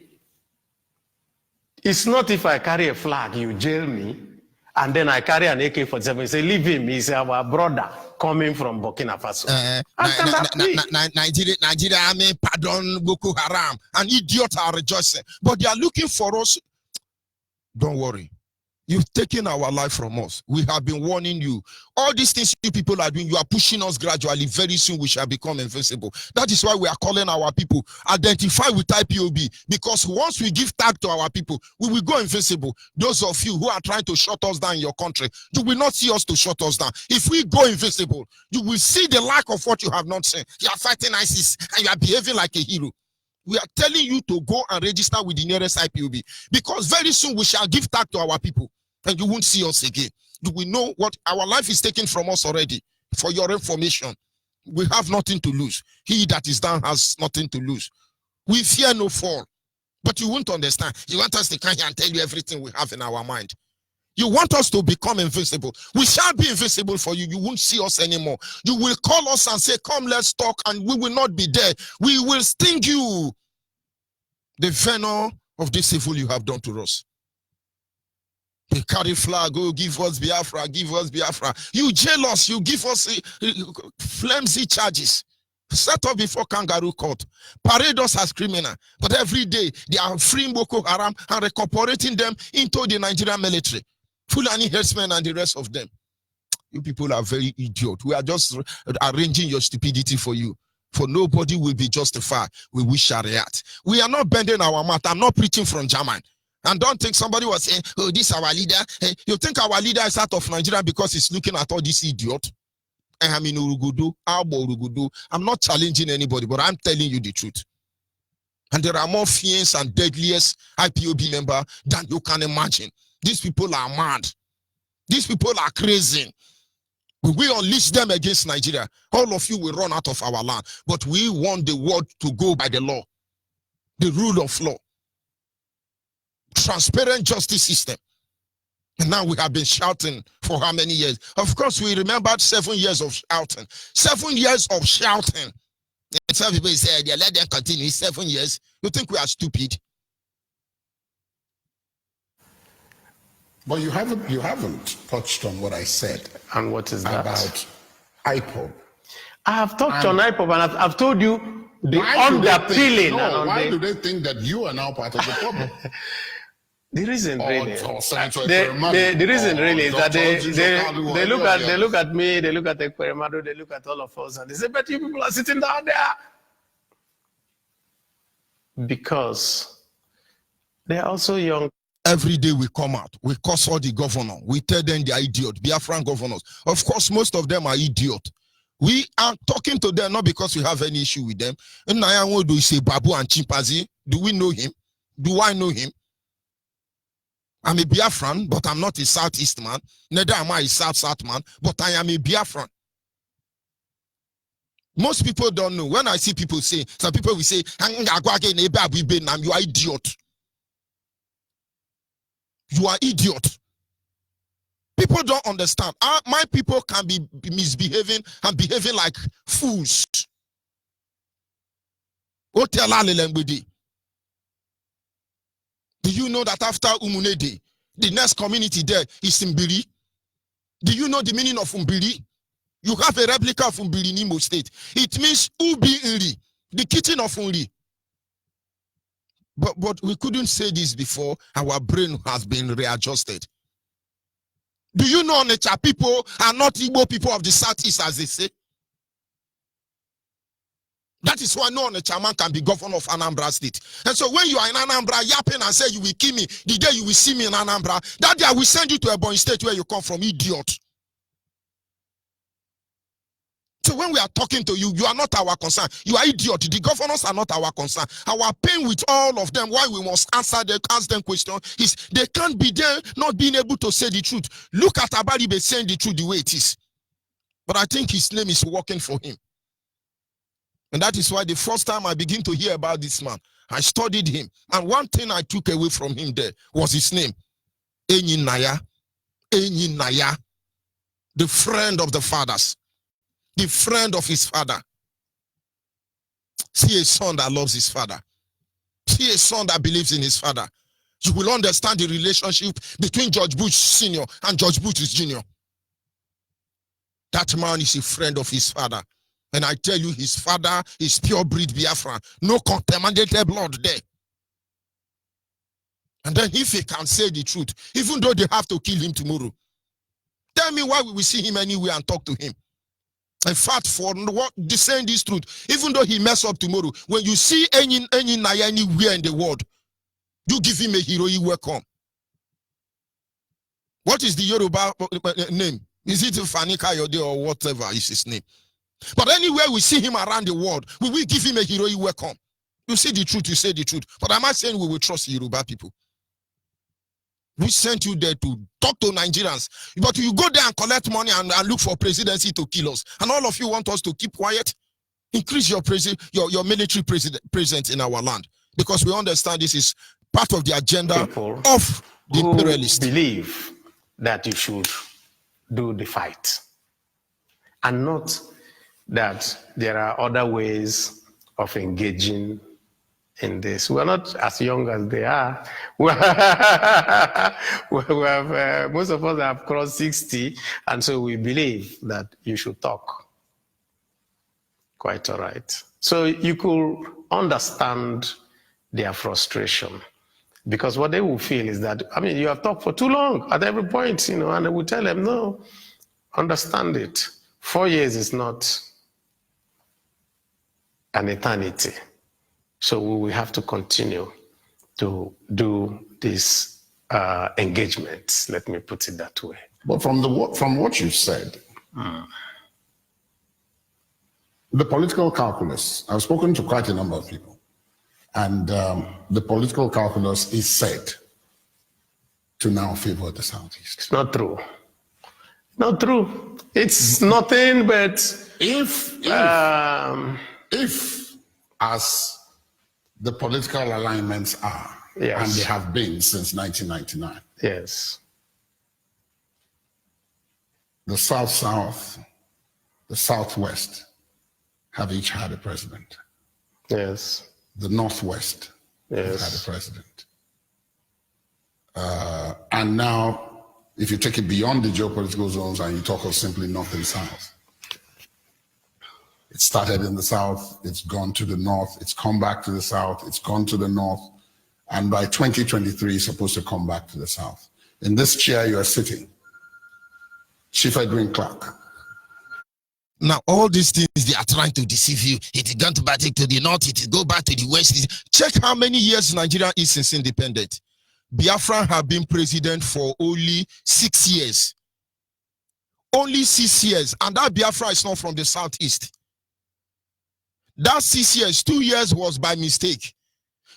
It's not if I carry a flag, you jail me, and then I carry an AK-47, you say, leave him, he's our brother coming from Burkina Faso. Nigeria army, pardon, Boko Haram, and idiots are rejoicing. But they are looking for us. Don't worry. You've taken our life from us. We have been warning you. All these things you people are doing, you are pushing us gradually. Very soon we shall become invincible. That is why we are calling our people, identify with IPOB. Because once we give tag to our people, we will go invincible. Those of you who are trying to shut us down in your country, you will not see us to shut us down. If we go invincible, you will see the lack of what you have not seen. You are fighting ISIS and you are behaving like a hero. We are telling you to go and register with the nearest IPOB, because very soon we shall give tag to our people and you won't see us again. Do we know what our life is taken from us already? For your information, we have nothing to lose. He that is down has nothing to lose. We fear no fall, but you won't understand. You want us to come here and tell you everything we have in our mind. You want us to become invisible. We shall be invisible for you. You won't see us anymore. You will call us and say, come, let's talk, and we will not be there. We will sting you. The venom of this evil you have done to us. They carry flag, oh, give us Biafra, give us Biafra. You jail us, you give us flimsy charges. Set up before kangaroo court. Parade us as criminal. But every day, they are freeing Boko Haram and recuperating them into the Nigerian military. Fulani herdsmen and the rest of them. You people are very idiot. We are just arranging your stupidity for you. For nobody will be justified. We wish Sharia. We are not bending our mouth. I'm not preaching from German. And don't think somebody was saying, oh, this is our leader. Hey, you think our leader is out of Nigeria because he's looking at all this idiot? I'm in Urugudu, Urugudu. I'm not challenging anybody, but I'm telling you the truth. And there are more fierce and deadliest IPOB members than you can imagine. These people are mad. These people are crazy. When we unleash them against Nigeria, all of you will run out of our land. But we want the world to go by the law, the rule of law, transparent justice system. And now we have been shouting for how many years? Of course, we remembered 7 years of shouting. 7 years of shouting. And some people say, yeah, let them continue. 7 years. You think we are stupid? But you haven't touched on what I said. And what is that? About IPOB. I have talked to Onyibe, and I've told you the underpilling. Why do they think that you are now part of the problem? The reason really, the reason really is that they look at me, they look at Ekweremadu, they look at all of us, and they say, "But you people are sitting down there," because they are also young. Every day we come out, we curse all the governor, we tell them they are idiot, Biafran governors. Of course, most of them are idiot. We are talking to them not because we have any issue with them. And do you say Babu and Chimpanzee? Do we know him? Do I know him? I'm a Biafran, but I'm not a Southeast man. Neither am I a South man, but I am a Biafran. Most people don't know. When I see people say, some people will say, you are idiot. You are idiot. People don't understand. My people can be misbehaving and behaving like fools. Do you know that after Umunede, the next community there is Mbiri? Do you know the meaning of Mbiri? You have a replica of Mbiri in Imo State. It means Ubi Nri, the kitchen of Nri. But we couldn't say this before. Our brain has been readjusted. Do you know Onitsha people are not Igbo people of the Southeast, as they say? That is why no Onitsha man can be governor of Anambra State. And so when you are in Anambra yapping and say you will kill me the day you will see me in Anambra, that day I will send you to Ebonyi State where you come from, idiot. So when we are talking to you, you are not our concern. You are idiot. The governors are not our concern. Our pain with all of them, why we must ask them questions, is they can't be there not being able to say the truth. Look at Abaribe saying the truth the way it is. But I think his name is working for him. And that is why the first time I begin to hear about this man, I studied him. And one thing I took away from him there was his name. Enyi Naya, the friend of the fathers. The friend of his father. See a son that loves his father. See a son that believes in his father. You will understand the relationship between George Bush Sr. and George Bush Jr. That man is a friend of his father. And I tell you, his father is pure breed Biafra. No contaminated blood there. And then if he can say the truth, even though they have to kill him tomorrow, tell me why we will see him anywhere and talk to him. In fact, for what saying this truth, even though he mess up tomorrow, when you see any Naya anywhere in the world, you give him a heroic welcome. What is the Yoruba name? Is it Fanika Yode or whatever is his name? But anywhere we see him around the world, we will give him a heroic welcome. You say the truth, you say the truth. But am I saying we will trust Yoruba people? We sent you there to talk to Nigerians. But you go there and collect money and look for presidency to kill us. And all of you want us to keep quiet? Increase your military presence in our land. Because we understand this is part of the agenda of the imperialists. Believe that you should do the fight. And not that there are other ways of engaging in this. We're not as young as they are. Most of us have crossed 60, and so we believe that you should talk. Quite all right. So you could understand their frustration, because what they will feel is that, I mean, you have talked for too long at every point, and they will tell them, no, understand it. 4 years is not an eternity. So we will have to continue to do this engagement. Let me put it that way. But from what you said, the political calculus, I've spoken to quite a number of people, and the political calculus is said to now favor the Southeast. It's not true. Not true. It's nothing but if as the political alignments are, yes, and they have been since 1999. Yes. The South-South, the Southwest have each had a president. Yes. The Northwest has had a president. And now, if you take it beyond the geopolitical zones and you talk of simply North and South, It started in the south, it's gone to the north, it's come back to the south, it's gone to the north, and by 2023, it's supposed to come back to the south. In this chair you are sitting, Chief Edwin Clark. Now, all these things, they are trying to deceive you. It is going to back to the north, it will go back to the west. Check how many years Nigeria is since independent. Biafra have been president for only 6 years. Only 6 years. And that Biafra is not from the southeast. That 6 years, 2 years was by mistake.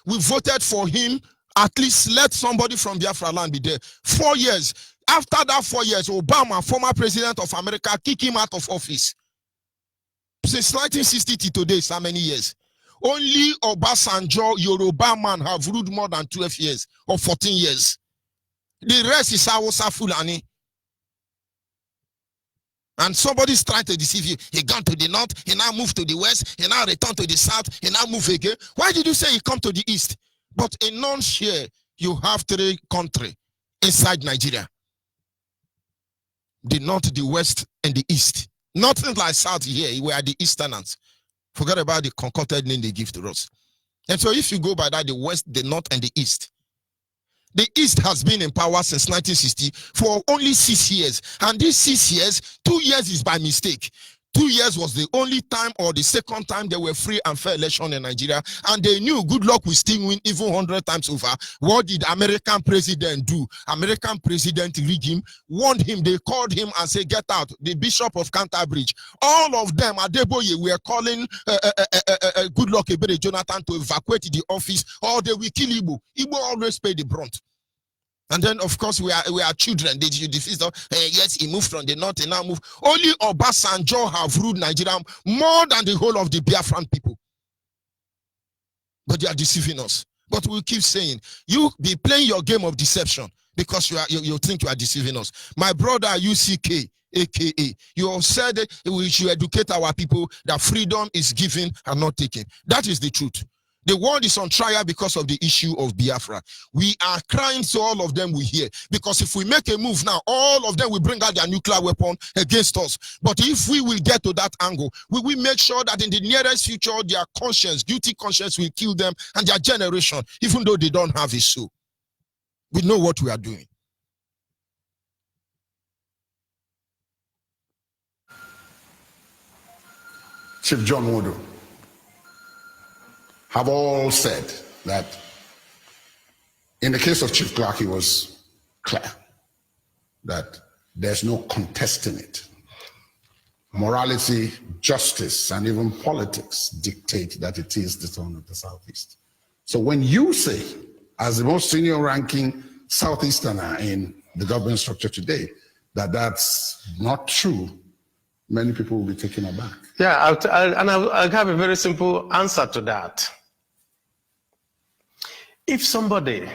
We voted for him. At least let somebody from Biafra land be there. 4 years. After that 4 years, Obama, former president of America, kicked him out of office. Since 1960 to today, so many years. Only Obasanjo, Yoruba man, have ruled more than 12 years or 14 years. The rest is Hausa Fulani. And somebody's trying to deceive you. He gone to the north, he now moved to the west, he now returned to the south, he now move again. Why did you say he come to the east? But in non-share, you have 3 countries inside Nigeria. The north, the west, and the east. Nothing like south here, we are the easterners. Forget about the concocted name they give to us. And so if you go by that, the west, the north, and the east. The East has been in power since 1960 for only 6 years. And these 6 years, 2 years is by mistake. 2 years was the only time or the second time there were free and fair election in Nigeria. And they knew good luck will still win even 100 times over. What did American president do? American president rig him, warned him, they called him and said, get out. The Bishop of Canterbury. All of them, Adeboye, were calling good luck Ebere Jonathan to evacuate the office, or they will kill Igbo. Igbo always pay the brunt. And then, of course, we are children. Did you defeat them? Yes, he moved from the north and now moved. Only Obasanjo have ruled Nigeria more than the whole of the Biafran people. But they are deceiving us. But we keep saying, you be playing your game of deception because you think you are deceiving us. My brother UCK, aka, you have said we should educate our people that freedom is given and not taken. That is the truth. The world is on trial because of the issue of Biafra. We are crying so all of them will hear. Because if we make a move now, all of them will bring out their nuclear weapon against us. But if we will get to that angle, we will make sure that in the nearest future, their conscience, guilty conscience will kill them and their generation, even though they don't have a soul. We know what we are doing. Chief John Wodo have all said that in the case of Chief Clark, it was clear that there's no contesting it. Morality, justice, and even politics dictate that it is the tone of the Southeast. So when you say, as the most senior ranking Southeasterner in the government structure today, that that's not true, many people will be taken aback. Yeah, I'll have a very simple answer to that. If somebody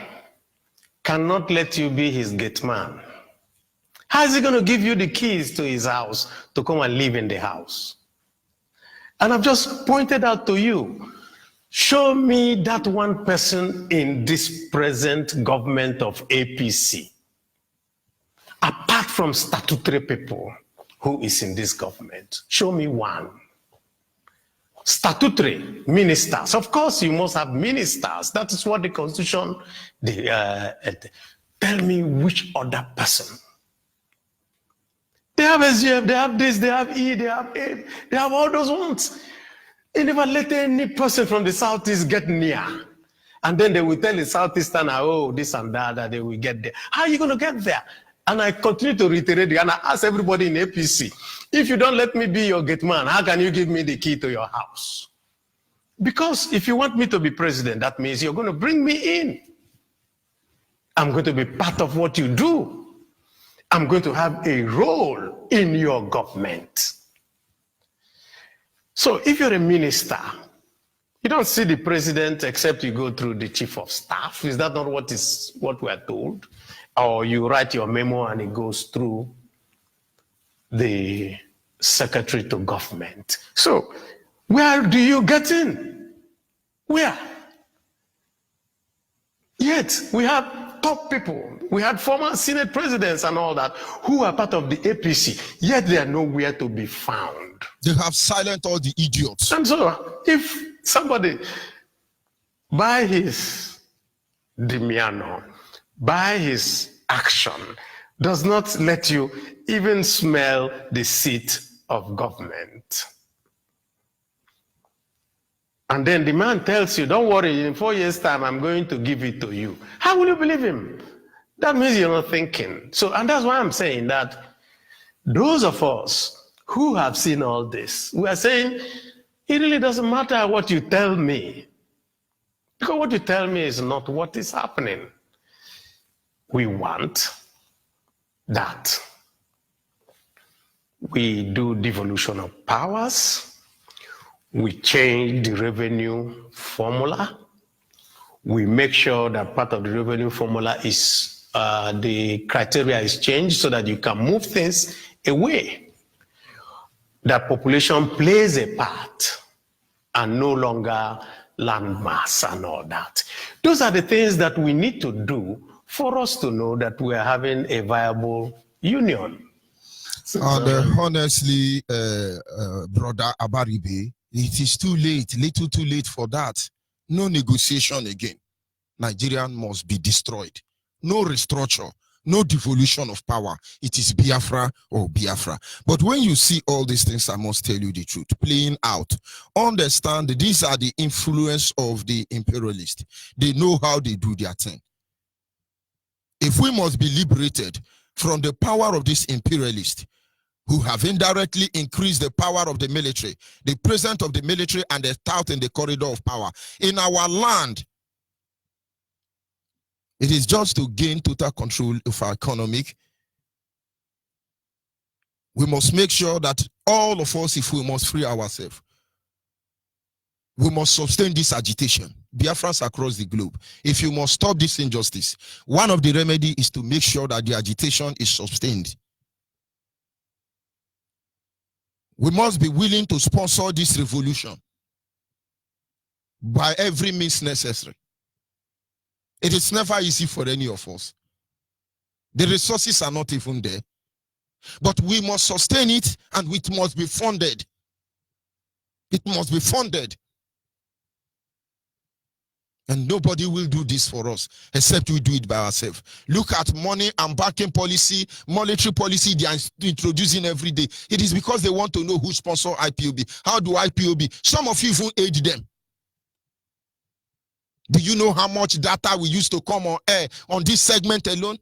cannot let you be his gate man, how is he going to give you the keys to his house to come and live in the house? And I've just pointed out to you, show me that one person in this present government of APC, apart from statutory people, who is in this government. Show me one. Statutory ministers. Of course, you must have ministers. That is what the Constitution, tell me which other person. They have SGF, they have this, they have E, they have A, they have all those ones. They never let any person from the Southeast get near. And then they will tell the Southeasterner, oh, this and that they will get there. How are you going to get there? And I continue to reiterate, and I ask everybody in APC, if you don't let me be your gate man, how can you give me the key to your house? Because if you want me to be president, that means you're going to bring me in. I'm going to be part of what you do. I'm going to have a role in your government. So if you're a minister, you don't see the president except you go through the chief of staff. Is that not what we are told? Or you write your memo and it goes through the secretary to government. So where do you get in? Where? Yet we have top people. We had former Senate presidents and all that who are part of the APC, yet they are nowhere to be found. They have silenced all the idiots. And so, if somebody, by his demeanor, by his action, does not let you even smell the seat of government, and then the man tells you, don't worry, in 4 years' time, I'm going to give it to you. How will you believe him? That means you're not thinking. So, and that's why I'm saying that those of us who have seen all this, we are saying, it really doesn't matter what you tell me, because what you tell me is not what is happening. We want that we do devolution of powers. We change the revenue formula. We make sure that part of the revenue formula is, the criteria is changed so that you can move things away. That population plays a part and no longer land mass and all that. Those are the things that we need to do for us to know that we are having a viable union. And honestly, brother Abaribe, it is too late, little too late for that. No negotiation again. Nigeria must be destroyed. No restructure, no devolution of power. It is Biafra or Biafra. But when you see all these things, I must tell you the truth, playing out, understand that these are the influence of the imperialists. They know how they do their thing. If we must be liberated from the power of this imperialist, who have indirectly increased the power of the military, the presence of the military and the tout in the corridor of power in our land, it is just to gain total control of our economic. We must make sure that all of us, if we must free ourselves, we must sustain this agitation. Biafrans across the globe, if you must stop this injustice, one of the remedy is to make sure that the agitation is sustained. We must be willing to sponsor this revolution by every means necessary. It is never easy for any of us. The resources are not even there. But we must sustain it, and it must be funded. It must be funded. And nobody will do this for us except we do it by ourselves. Look at money and banking policy, monetary policy they are introducing every day. It is because they want to know who sponsor IPOB. How do IPOB? Some of you even aid them. Do you know how much data we used to come on air on this segment alone?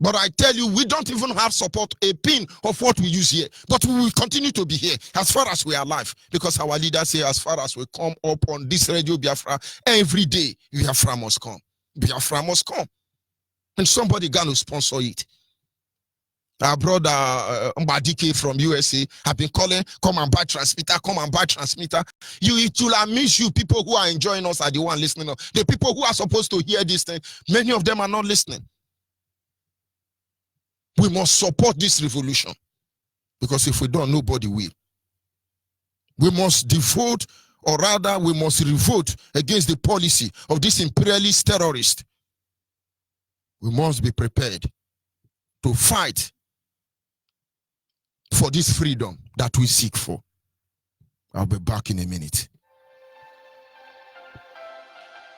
But I tell you, we don't even have support, a pin of what we use here. But we will continue to be here as far as we are alive. Because our leaders say as far as we come up on this radio Biafra, every day, Biafra must come. Biafra must come. And somebody going to sponsor it. Our brother Mbadike from USA have been calling, come and buy transmitter, come and buy transmitter. It will amuse you. People who are enjoying us are the one listening. The people who are supposed to hear this thing, many of them are not listening. We must support this revolution, because if we don't, nobody will. We must devote, or rather we must revolt against the policy of this imperialist terrorist. We must be prepared to fight for this freedom that we seek for. I'll be back in a minute.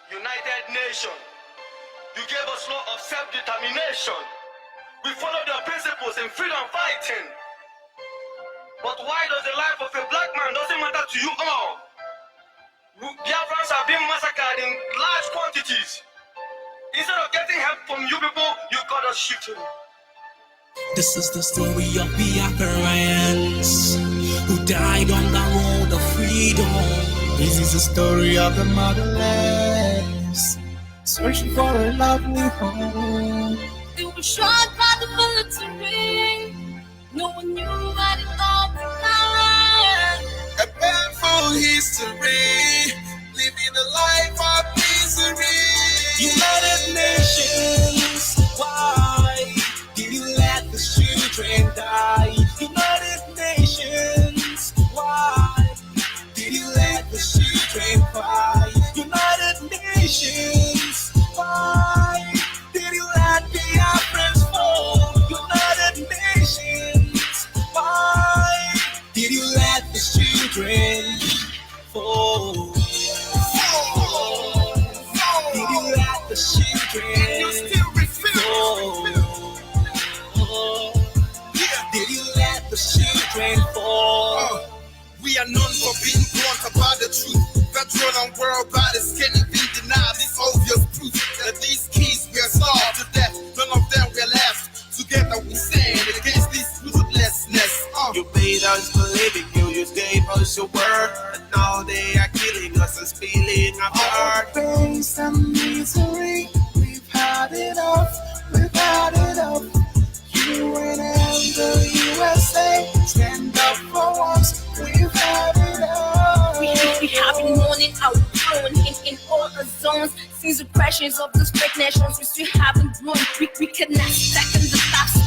United Nations, you gave us law of self-determination. We follow their principles in freedom fighting. But why does the life of a black man doesn't matter to you all? Biafrans are being massacred in large quantities. Instead of getting help from you people, you got us shooting. This is the story of Biafrans who died on the road of freedom. This is the story of the motherless searching for a lovely home. They were shot by the military. No one knew what it all began. A painful history, living a life of misery. United Nations, why did you let the children die? United Nations, why did you let the children cry? United Nations, why you let the children fall? Did you let the children fall? Did you let the children fall? We are known for being blunt about the truth. Federal and world bodies can't even deny this obvious proof that these keys were starved to death. None of them were left. Together we stand against this ruthlessness. You made us believe in you. You gave us your word, and now they are killing us and stealing our heart. Pain and misery, we've had it up. We've had it up. UN and the USA stand up for once. We've had it up. We have been mourning our own in all the zones. Since the pressures of those great nations, we still haven't grown. We cannot second the stops.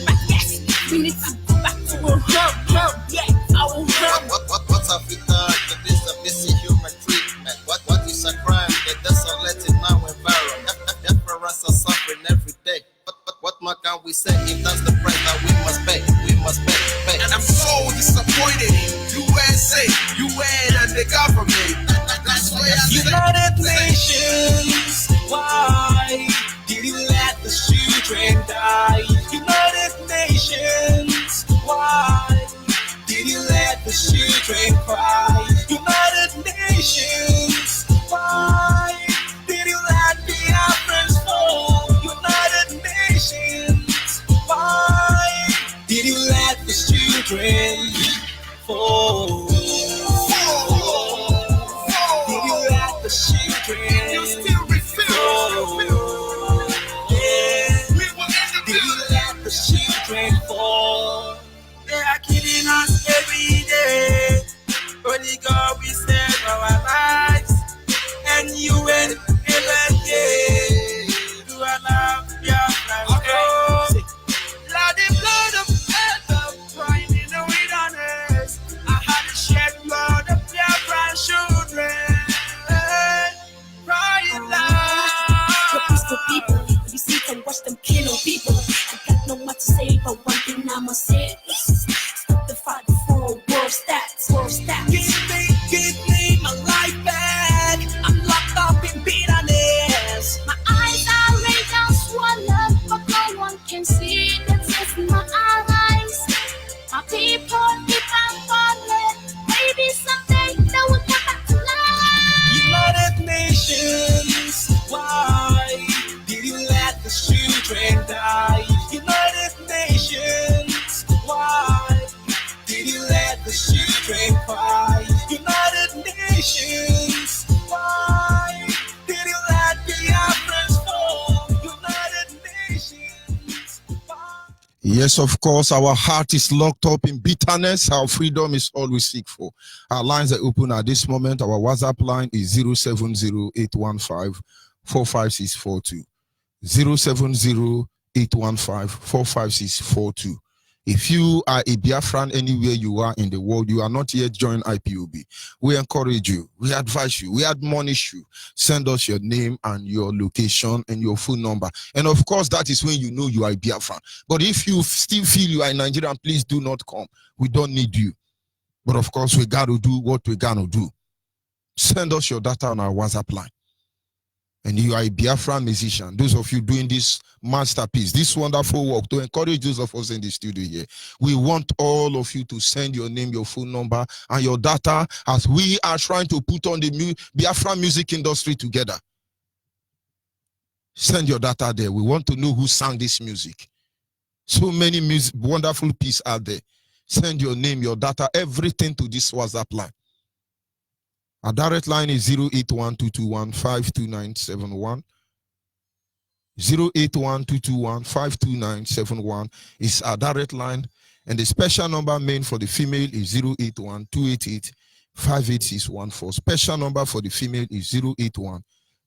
Back, yes. We need to go back to our home, yeah, our home. What have we done to this missing human treatment? What is a crime? The desolated now environment. Deference are suffering every day. What more can we say if that's the price that we must pay? We must pay. And I'm so disappointed in USA, UN, and the government. That's why I said, United Nations, why did you let the children die? United Nations, why did you let the children cry? United Nations, why did you let the Biafrans fall? United Nations, why did you let the children fall? Did you let the children fall? Yeah. Did you let the children fall? they are killing us every day. Only God we save our lives, and UN never gave to allow Biafra. Let the blood of Adam crying in the wilderness. I had to shed blood of Biafra children crying For loud. peaceful people, you see and watch them killing people. I got no much to say, but one thing I must say is stop the fight for world stats, world stats. Give me my life back. I'm locked up in bitterness. My eyes are red and swollen, but no one can see the tears in my eyes. My people keep on falling. Maybe someday they will come back to life. United Nations, why did you let the children die? United Nations, why did you let the children cry? United Nations, why did you let the Biafrans fall? United Nations, why? Yes, of course, our heart is locked up in bitterness. Our freedom is all we seek for. Our lines are open at this moment. Our WhatsApp line is 070-815-45642. 070-815-45642. If you are a Biafran anywhere you are in the world, you are not yet joined IPOB, we encourage you, we advise you, we admonish you. Send us your name and your location and your phone number. And of course, that is when you know you are a Biafran. But if you still feel you are in Nigeria, please do not come. We don't need you. But of course, we got to do what we got to do. Send us your data on our WhatsApp line. And you are a Biafra musician, those of you doing this masterpiece, this wonderful work, to encourage those of us in the studio here. We want all of you to send your name, your phone number, and your data as we are trying to put on the Biafra music industry together. Send your data there. We want to know who sang this music. So many wonderful pieces out there. Send your name, your data, everything to this WhatsApp line. Our direct line is 081-221-52971. 081-221-52971 is our direct line. And the special number main for the female is 081-288-58614. Special number for the female is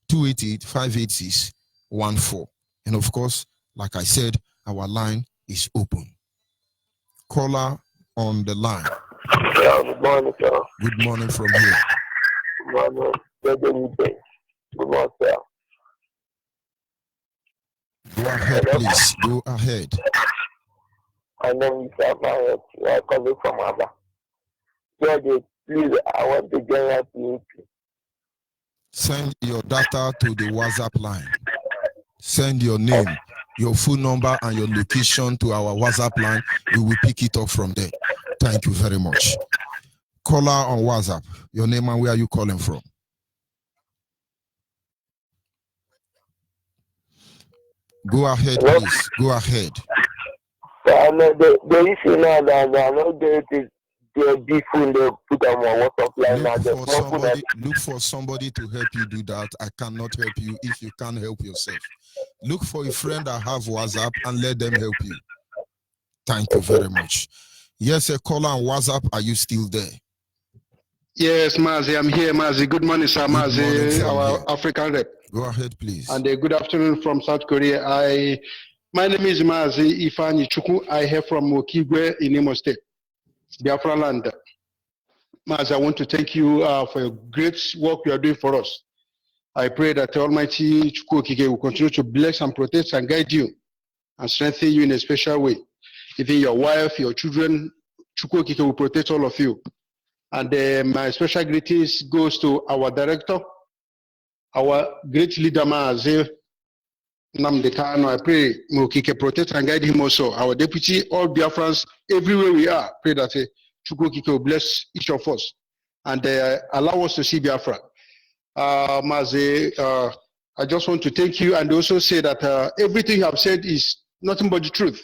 081-288-58614. And of course, like I said, our line is open. Caller on the line. Yeah, good morning, sir. Good morning from here. Good morning. Good morning, sir. Go ahead, please. Go ahead. My name is Abba. We are calling from Abba. George, please, I want to join us in. Send your data to the WhatsApp line. Send your name, your phone number, and your location to our WhatsApp line. We will pick it up from there. Thank you very much. Caller on WhatsApp. Your name and where are you calling from? Go ahead, Hello? please. Go ahead. The issue now that I'm not going to the phone they put on my WhatsApp line now. Look for somebody to help you do that. I cannot help you if you can't help yourself. Look for a friend that have WhatsApp and let them help you. Thank you very much. Yes, a caller on WhatsApp. Are you still there? Yes, Mazi, I'm here, Mazi. Good morning, sir, Mazi, our here. African rep. Go ahead, please. And good afternoon from South Korea. My name is Mazi Ifani Chukwu. I hail from Okigwe in Imo State, Biafra land. Mazi, I want to thank you for your great work you are doing for us. I pray that Almighty Chukwu Okige will continue to bless and protect and guide you and strengthen you in a special way. Even your wife, your children, Chukwu Okige will protect all of you. And my special greetings goes to our director, our great leader, Mazi Namdekano. I pray Mokike protect and guide him also. Our deputy, all Biafrans, everywhere we are, pray that Chukwu Okike will bless each of us and allow us to see Biafra. Mazi, I just want to thank you and also say that everything you have said is nothing but the truth.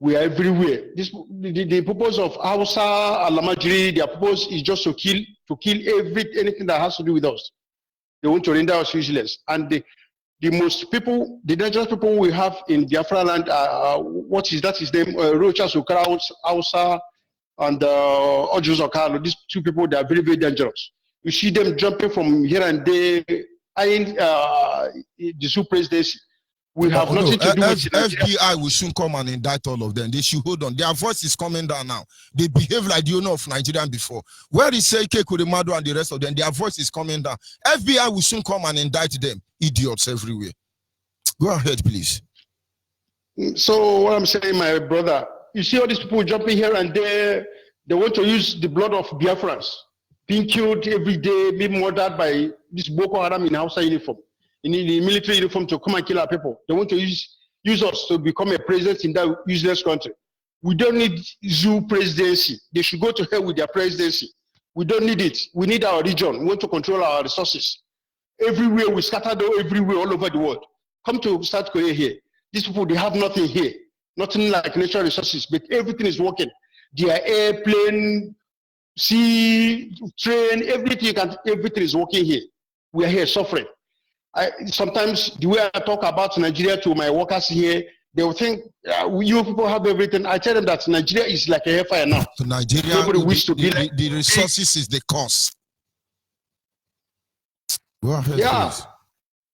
We are everywhere. The purpose of Hausa, Alamajiri, their purpose is just to kill anything that has to do with us. They want to render us useless. And the dangerous people we have in Biafra land, what is that his name? Rochas Ukara, Hausa, and Ojus Okalo. These two people, they are very, very dangerous. You see them jumping from here and there, eyeing the Zoo presidency. We have nothing to do with FBI will soon come and indict all of them. They should hold on. Their voice is coming down now. They behave like the owner of Nigeria before. Where is Seike Kuremadu and the rest of them? Their voice is coming down. FBI will soon come and indict them. Idiots everywhere. Go ahead, please. So what I'm saying, my brother, you see all these people jumping here and there. They want to use the blood of Biafrans being killed every day, being murdered by this Boko Haram in Hausa uniform. In the military uniform to come and kill our people. They want to use us to become a president in that useless country. We don't need zoo presidency. They should go to hell with their presidency. We don't need it. We need our region. We want to control our resources. Everywhere, we scattered everywhere, all over the world. Come to South Korea here. These people, they have nothing here. Nothing like natural resources, but everything is working. Their airplane, sea, train, everything is working here. We are here suffering. Sometimes the way I talk about Nigeria to my workers here, they will think you people have everything. I tell them that Nigeria is like a hellfire now. So Nigeria, the resources is the cost. Go ahead, please.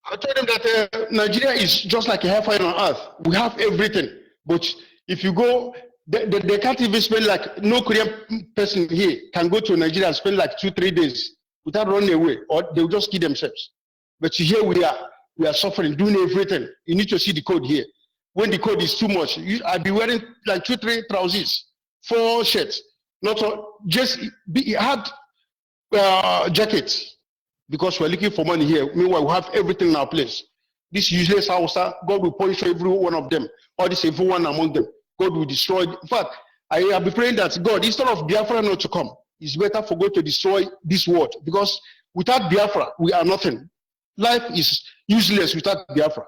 I tell them that Nigeria is just like a hellfire on earth. We have everything, but if you go, they can't even spend like no Korean person here can go to Nigeria and spend like 2-3 days without running away, or they'll just kill themselves. But here we are suffering, doing everything. You need to see the code here. When the code is too much, I'll be wearing like 2-3 trousers, 4 shirts, not just hard jackets, because we're looking for money here. Meanwhile, we have everything in our place. This useless Hausa, God will punish every one of them, or this everyone among them. God will destroy. In fact, I have been praying that God, instead of Biafra not to come, it's better for God to destroy this world, because without Biafra, we are nothing. Life is useless without Biafra.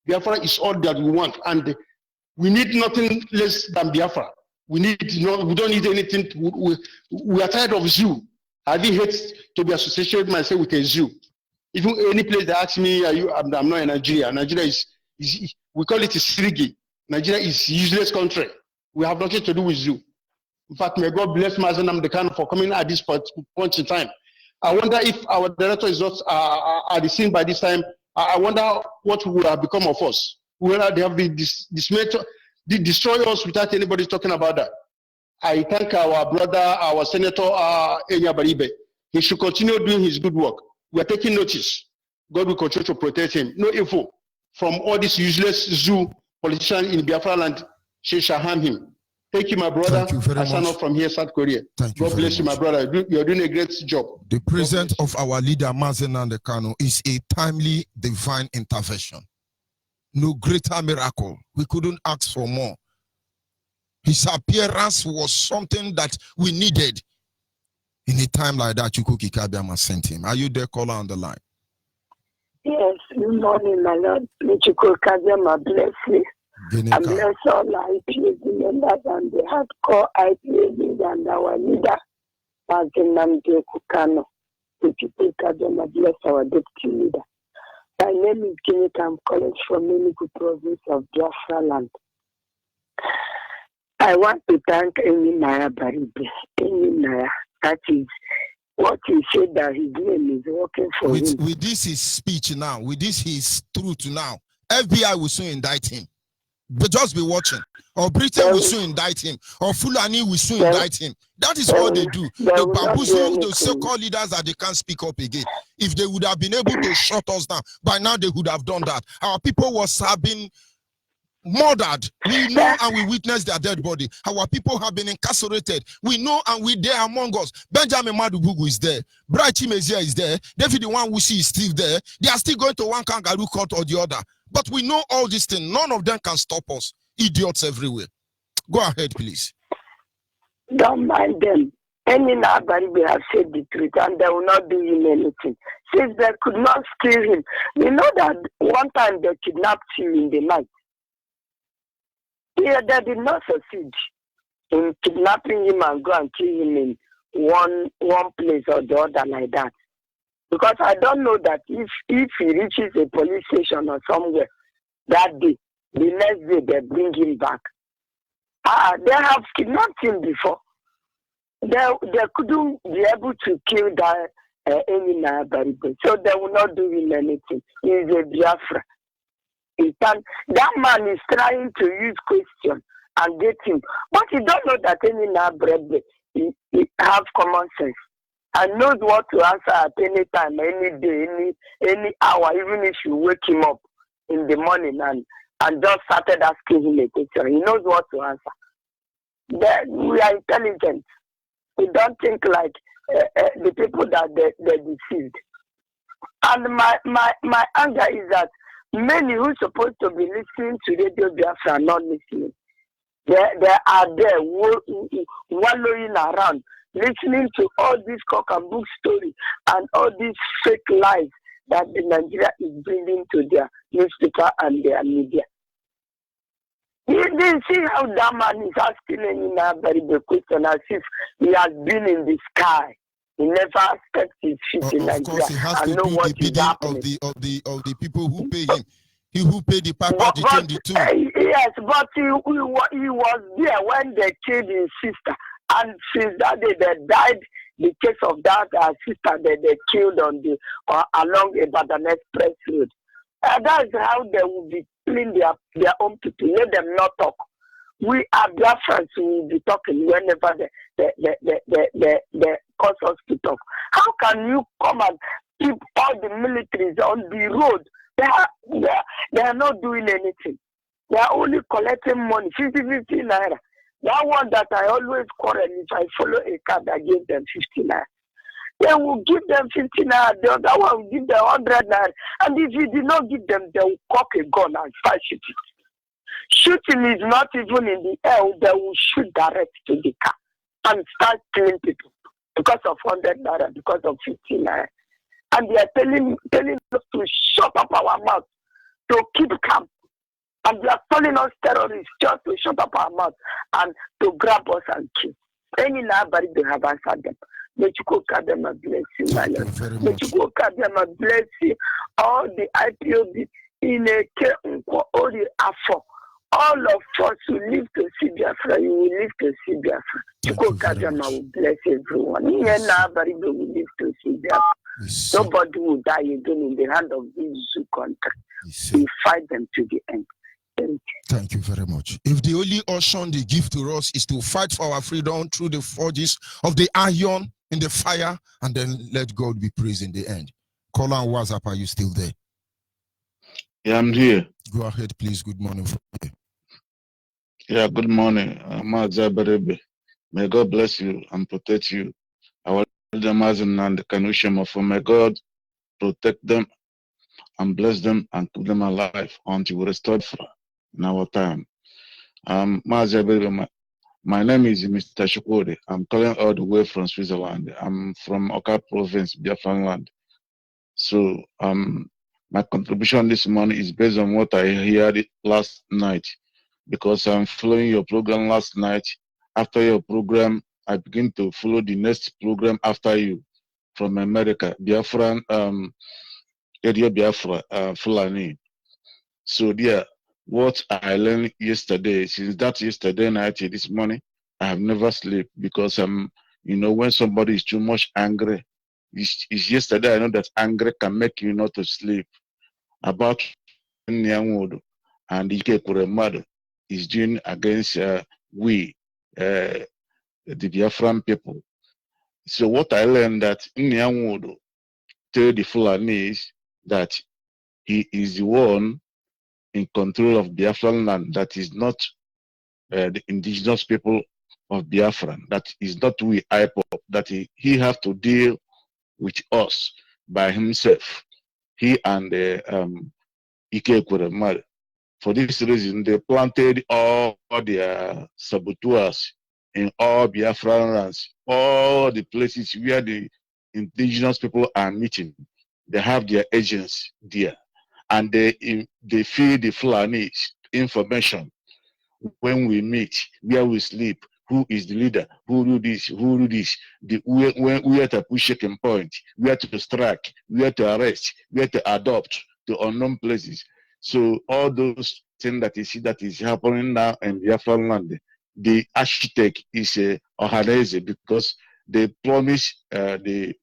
Biafra is all that we want, and we need nothing less than Biafra. We don't need anything. We are tired of zoo. I really hate to be associated myself with a zoo. Even any place that asks me, I'm not in Nigeria. Nigeria is we call it a Sirigi. Nigeria is a useless country. We have nothing to do with zoo. In fact, may God bless Mazi Namdekano for coming at this point in time. I wonder if our director is not at the scene by this time. I wonder what will have become of us. Whether they have been destroy us without anybody talking about that. I thank our brother, our senator, Enya Baribe. He should continue doing his good work. We are taking notice. God will continue to protect him. No evil from all these useless zoo politicians in Biafra land shall harm him. Thank you, my brother. Thank you very I sign much. off from here, South Korea. Thank you. God bless you, my brother. You're doing a great job. The presence of our leader, Mazen Nandekano, is a timely divine intervention. No greater miracle. We couldn't ask for more. His appearance was something that we needed. In a time like that, Chukwuka Kabiama sent him. Are you there, caller on the line? Yes, good morning, my Lord. May Chukwuka Kabiama bless you. And bless all IPAB members and the hardcore IPAB and our leader, Martin Namde Kukano. May Chukwuka Kabiama bless our deputy leader. My name is Kenneth. I'm calling from Enugu province of Biafra land. I want to thank Naya Baribe. Naya, that is what he said, that his name is working for him. With this his speech now, with this his truth now, FBI will soon indict him. But just be watching. Or Britain will soon indict him. Or Fulani will soon indict him. That is what they do. They bamboozle the so-called leaders that they can't speak up again. If they would have been able to shut us down, by now they would have done that. Our people have been murdered. We know and we witnessed their dead body. Our people have been incarcerated. We know and we there among us. Benjamin Madubugu is there. Bright Chimezia is there. David the one we see is still there. They are still going to one kangaroo court or the other. But we know all these things. None of them can stop us. Idiots everywhere. Go ahead, please. Don't mind them. Any nobody will have said the truth and they will not do him anything. Since they could not steal him. You know that one time they kidnapped him in the night. Yeah, they did not succeed in kidnapping him and go and kill him in one place or the other like that. Because I don't know that if he reaches a police station or somewhere that day, the next day they bring him back. They have kidnapped him before. They couldn't be able to kill that Enina Baribe. So they will not do him anything. He is a Biafra. That man is trying to use question and get him. But he don't know that Enina Baribe he have common sense. And knows what to answer at any time, any day, any hour, even if you wake him up in the morning and just started asking him a question. He knows what to answer. We are intelligent. We don't think like the people that they deceived. And my anger is that many who are supposed to be listening to Radio Biafra are not listening. They are there wallowing around, listening to all this cock and bull story and all these fake lies that the Nigeria is bringing to their newspaper and their media. You see how that man is asking any very big question as if he has been in the sky. He never stepped his feet in Nigeria. Of course, he has to do the bidding of the people who pay him. He who paid the piper became the tomb. Yes, but he was there when they killed his sister. And since that day, they died. The case of that sister that they killed on along Ibadan Express Road. That's how they will be killing their own people. Let them not talk. We are Biafrans who will be talking whenever they cause us to talk. How can you come and keep all the militaries on the road? They are not doing anything. They are only collecting money, 50 naira. That one that I always quarrel if I follow a car that gives them 50 naira. They will give them 50 naira, the other one will give them 100 naira. And if you did not give them, they will cock a gun and start shooting. Shooting is not even in the air, they will shoot direct to the car and start killing people because of 100 naira, because of 50 naira. And they are telling us to shut up our mouth, to keep calm. And they are calling us terrorists just to shut up our mouth and to grab us and kill. Any nobody they have answered them. May Chukwuka Kabiama bless you, my Lord. May Chukwuka Kabiama bless you. All the IPOB in a all the AFO. All of us who live to see Biafra, you will live to see Biafra. Chukwuka Kabiama will bless everyone. Nobody will live to see Biafra. Nobody will die again in the hand of this Zoo country. We fight them to the end. Thank you very much. If the only option they give to us is to fight for our freedom through the forges of the iron in the fire, and then let God be praised in the end. Caller on WhatsApp, are you still there? Yeah, I'm here. Go ahead, please. Good morning from here. Yeah, good morning. May God bless you and protect you. Our Mazin and Kanushima, for may God protect them and bless them and keep them alive until we restore in our time. My name is Mr. Shukuri. I'm calling all the way from Switzerland. I'm from Oka Province, Biafra land. So my contribution this morning is based on what I heard last night, because I'm following your program last night. After your program, I begin to follow the next program after you from America, Biafran, area Biafra, Fulani. So yeah, what I learned yesterday, since that yesterday night till this morning, I have never slept because when somebody is too much angry, it's yesterday I know that anger can make you not to sleep. About Nyanwodo and Ike Kuremado is doing against we, the Biafran people. So what I learned that Nyanwodo told the Fulanese that he is the one in control of Biafran land, that is not the indigenous people of Biafra, that is not we IPOP, that he have to deal with us by himself, he and Ike Kuremado. For this reason, they planted all their saboteurs in all Biafran lands, all the places where the indigenous people are meeting. They have their agents there, and they feed the Fulani information when we meet, where we sleep, who is the leader, who do this, where to push checking point, where to strike, where to arrest, where to adopt to unknown places. So all those things that you see that is happening now in Biafra land, the architect is Ohaneze, because they promise the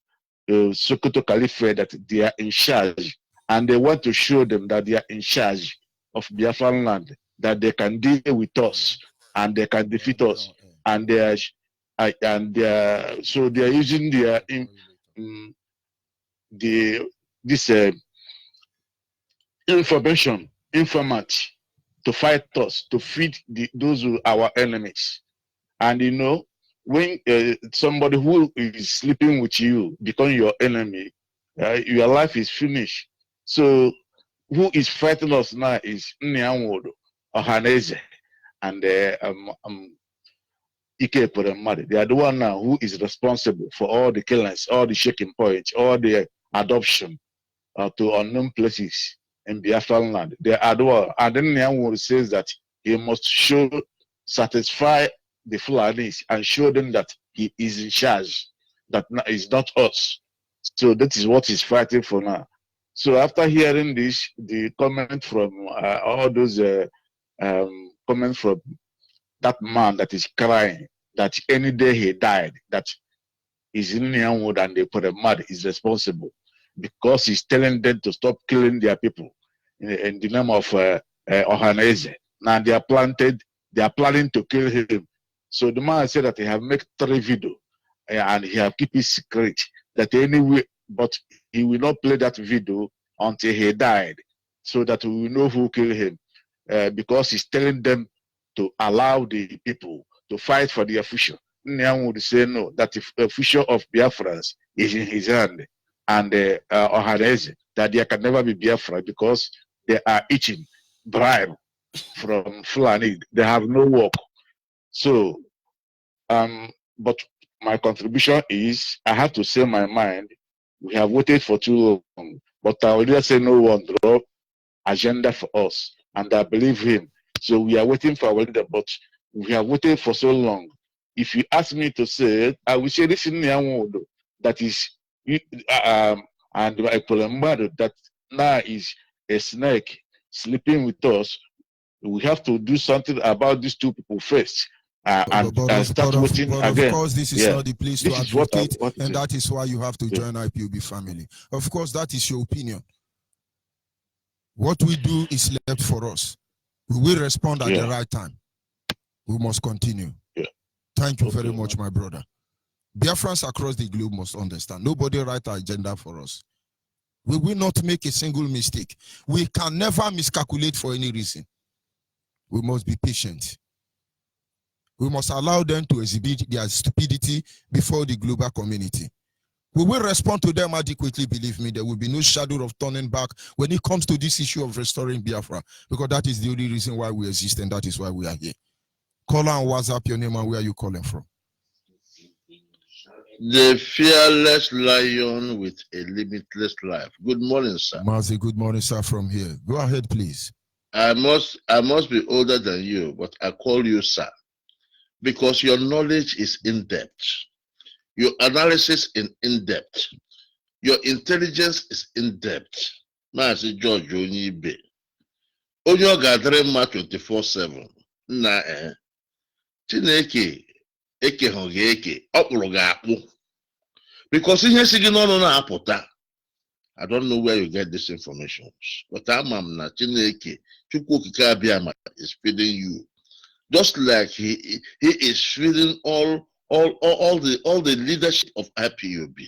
Sokoto Caliphate that they are in charge, and they want to show them that they are in charge of Biafra land, that they can deal with us and they can defeat us, and so they are using their informant to fight us, to feed those who are our enemies. And when somebody who is sleeping with you become your enemy, your life is finished. So who is fighting us now is Nyanwodo, Ohaneze, and Ike Poremade. They are the one now who is responsible for all the killings, all the shaking points, all the adoption to unknown places in Biafra land. They are the one. And then Nyanwodo says that he must satisfy the Fulanis and show them that he is in charge, that is not us. So that is what he's fighting for now. So after hearing this, the comment from all those comments from that man that is crying, that any day he died, that is in Nyanwood and they put a mad is responsible, because he's telling them to stop killing their people in the name of Ohaneze. Now they are planning to kill him. So the man said that he have made 3 videos and he have keep it secret, that anyway, but he will not play that video until he died, so that we will know who killed him, because he's telling them to allow the people to fight for their future. Nyang would say no, that if the future of Biafrans is in his hand, and Ohaneze, that there can never be Biafra, because they are eating bribe from Fulani. They have no work. So, but my contribution is, I have to say my mind. We have waited for too long, but I will just say no one draw agenda for us, and I believe him. So we are waiting for our leader, but we have waited for so long. If you ask me to say it, I will say this in the that is, and I call him that now is a snake sleeping with us. We have to do something about these 2 people first. And start waiting again. Of course, this is not the place to advocate, and that is why you have to join IPOB family. Of course, that is your opinion. What we do is left for us. We will respond at the right time. We must continue. Thank you very much, my brother. Biafrans across the globe must understand. Nobody write our agenda for us. We will not make a single mistake. We can never miscalculate for any reason. We must be patient. We must allow them to exhibit their stupidity before the global community. We will respond to them adequately, believe me. There will be no shadow of turning back when it comes to this issue of restoring Biafra, because that is the only reason why we exist, and that is why we are here. Call and WhatsApp your name and where are you calling from? The fearless lion with a limitless life. Good morning, sir. Mazi, good morning, sir, from here. Go ahead, please. I must be older than you, but I call you sir, because your knowledge is in-depth. Your analysis is in-depth. Your intelligence is in-depth. Mazi George Onyibe. Onyo gadrema 24/7. Na Chineke eke hoge eke okpuru ga akpu. Because ihe si gị n'ọnụ na-apụta. I don't know where you get this information, but I'm na Chineke Chukwu okike abịama is feeding you, just like he is feeding all the leadership of IPOB.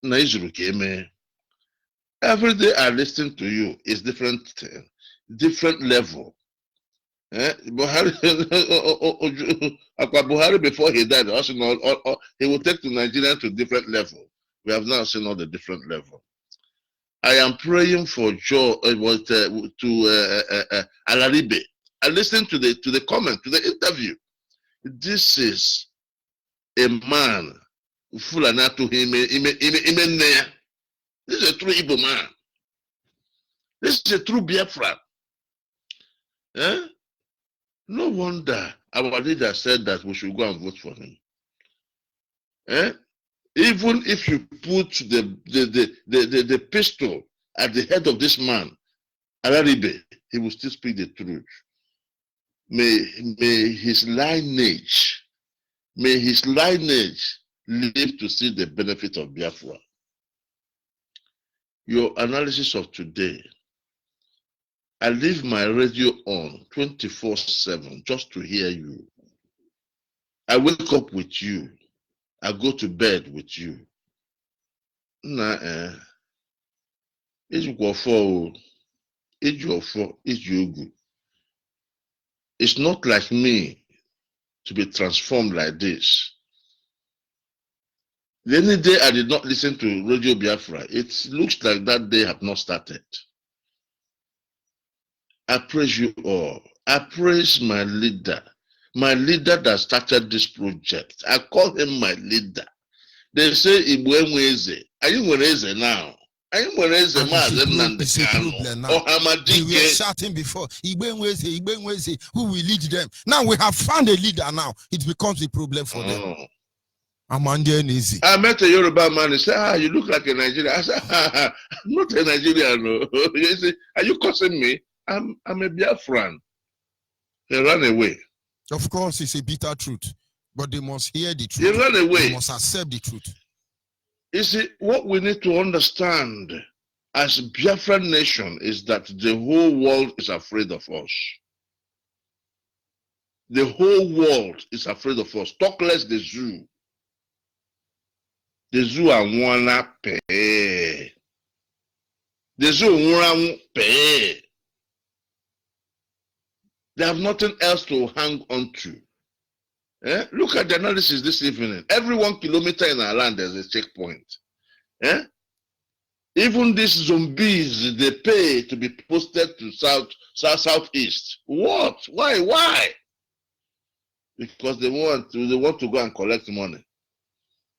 Na izuru ka eme. Every day I listen to you is different level. Buhari before he died, also he will take to Nigeria to different level. We have now seen all the different level. I am praying for Joe to Alaribe. I listened to the comment, to the interview. This is a man full of to him. This is a true Igbo man. This is a true Biafra. No wonder our leader said that we should go and vote for him. Even if you put the pistol at the head of this man, Alaribe, he will still speak the truth. May his lineage live to see the benefit of Biafra. Your analysis of today, I leave my radio on 24/7 just to hear you. I wake up with you. I go to bed with you. It's not like me to be transformed like this. The any day I did not listen to Radio Biafra, it looks like that day have not started. I praise you all. I praise my leader that started this project. I call him my leader. They say Igbo Enweze. Are you Enweze now? Are you Enweze We were shouting before, Igbo Enweze, who will lead them? Now we have found a leader now. It becomes a problem for them. I'm easy. I met a Yoruba man. He said, you look like a Nigerian. I said, I'm not a Nigerian. No. He said, are you cursing me? I'm a Biafran. He ran away. Of course, it's a bitter truth, but they must hear the truth. He ran away. They must accept the truth. You see, what we need to understand as Biafran nation is that the whole world is afraid of us. The whole world is afraid of us. Talk less the zoo. The zoo are wanna pay. The zoo wanna pay. They have nothing else to hang on to. Look at the analysis this evening. Every 1 kilometer in our land, there's a checkpoint. Even these zombies, they pay to be posted to southeast. What? Why? Because they want to go and collect money.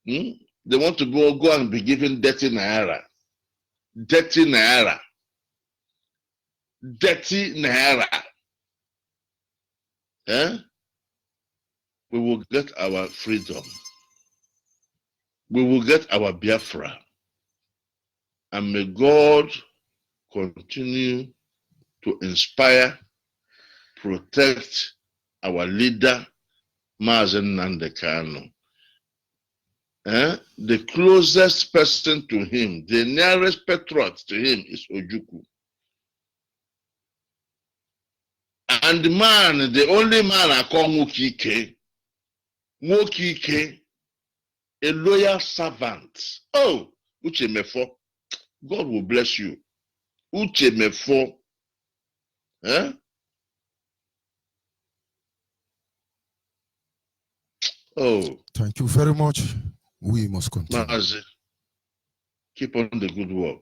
They want to go and be given dirty naira. Dirty naira. Dirty naira. We will get our freedom. We will get our Biafra. And may God continue to inspire, protect our leader, Mazen Nandekano. The closest person to him, the nearest patriot to him is Ojukwu. And the only man I call Mokike, a loyal servant. Oh, Uche Mefo, God will bless you. Uche Mefo. Oh. Thank you very much. We must continue. Mazi, keep on the good work.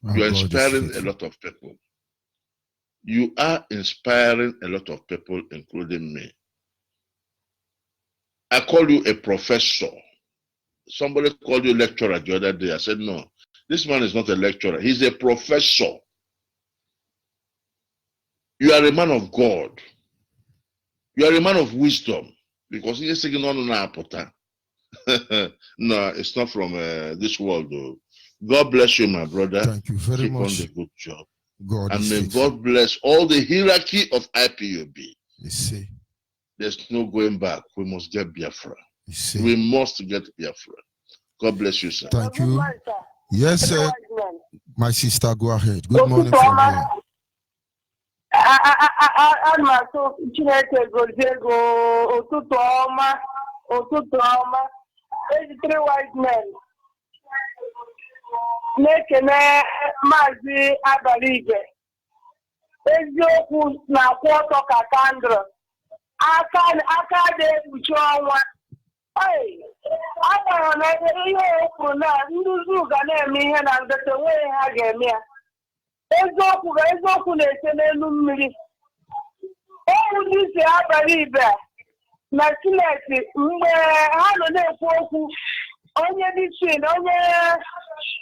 Our You are God is inspiring a faithful. lot of people. You are inspiring a lot of people, including me. I call you a professor. Somebody called you lecturer the other day. I said, no, this man is not a lecturer. He's a professor. You are a man of God. You are a man of wisdom. Because he's saying, no, no, it's not from this world, though. God bless you, my brother. Thank you very Keep much. on the good job. God and is may faithful. God bless all the hierarchy of IPOB. You see. There's no going back. We must get Biafra. You see. We must get Biafra. God bless you, sir. Thank you. Yes, sir. My sister, go ahead. Good morning from here. Three white men. Nekene Mazi Abalibe. Eziokwu na kwọtọ ka kandụl. Aka dị ekpuchi ọnwa. Agbara na ihe okwu na nduzi ga na-eme ihe na ndete nwere ha ga-eme ya. Eziokwu na-ese n'elu mmiri. Dịsi Abalibe na Sineti mgbe ha nọ na-ekwu okwu onye dịsi na onye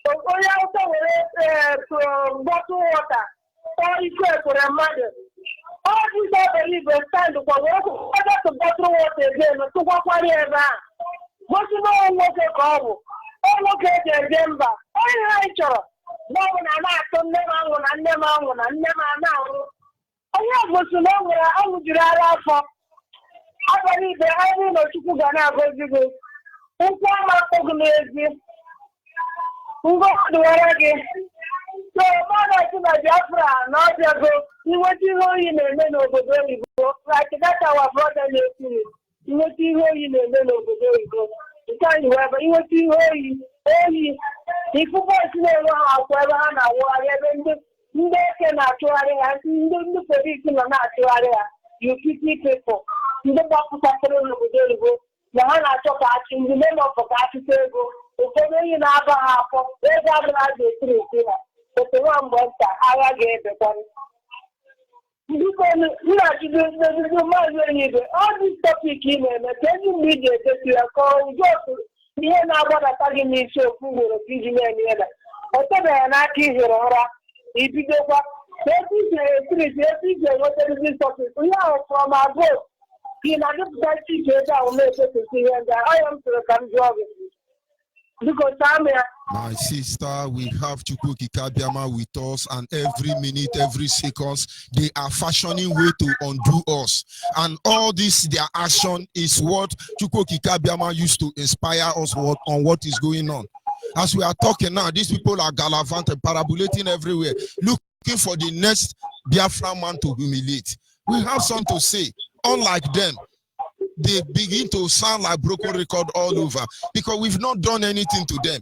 ụtọ were bọtụ wọta ike ekwere mmadụ. All these Abalibe stand kwa wee kwụkwada to bọtụ wọta again tụkwakwara ebe a. Gosi na nwoke ka ọ bụ. Nwoke eji eje mba. Onye ha chọrọ bụ na na-atụ nne m anwụ na nne m anwụ na nne m na-anwụ. Onye gosi na o nwere anwụ jiri ara afọ. Abalibe anyị na Chukwu ga na-agọzi gị. Ụkwụ ọma akpọgụ n'ezi. Ngọdụ were gị. So mmadụ ọchị na Biafra na ọbịago inweta ihe oyi na-eme n'obodo oyibo. Like that our brother na-ekiri. Inweta ihe oyi na-eme n'obodo oyibo. Nke anyị wee inweta ihe oyi. Ifufe esi na-enwe ha akwụ ebe ha na-awụgharị ebe ndị eke na-achụgharị ha. Ndị polisi nọ na-achụgharị ha. You pity people. Ndị gbapụtasịrị n'obodo oyibo na ha na-achọ ka achị ndị na-emepụ ka achịta ego. Ụfọdụ onye na-aba ha afọ ego abụrụ a ga-esiri esi ha. Otu nwa mgbe nta agha ga-ebekwanụ. Biko nnachido n'ezizo maazị Onyibe, ọ dị tọpik ị na-eme ka ezi mgbe ị ga-edetu ya ka ụjọ otu ihe na-agbadata gị n'isi okwu ugboro ka iji na-eme ya. O tebeghị n'aka ihere ụra ibidokwa ebe ije esiriti ebe ije enwetarizi tọpik ihe ahụ from abroad gị na-adịpụta iche ebe ahụ na-ekepụta ihe ndị ahụ m sịrị ka m jụọ gị. My sister, we have Chukwuki Kabiama with us, and every minute, every seconds, they are fashioning way to undo us. And all this, their action is what Chukwuki Kabiama used to inspire us on what is going on. As we are talking now, these people are gallivanting, parabolating everywhere, looking for the next Biafra man to humiliate. We have something to say. Unlike them, they begin to sound like broken record all over because we've not done anything to them.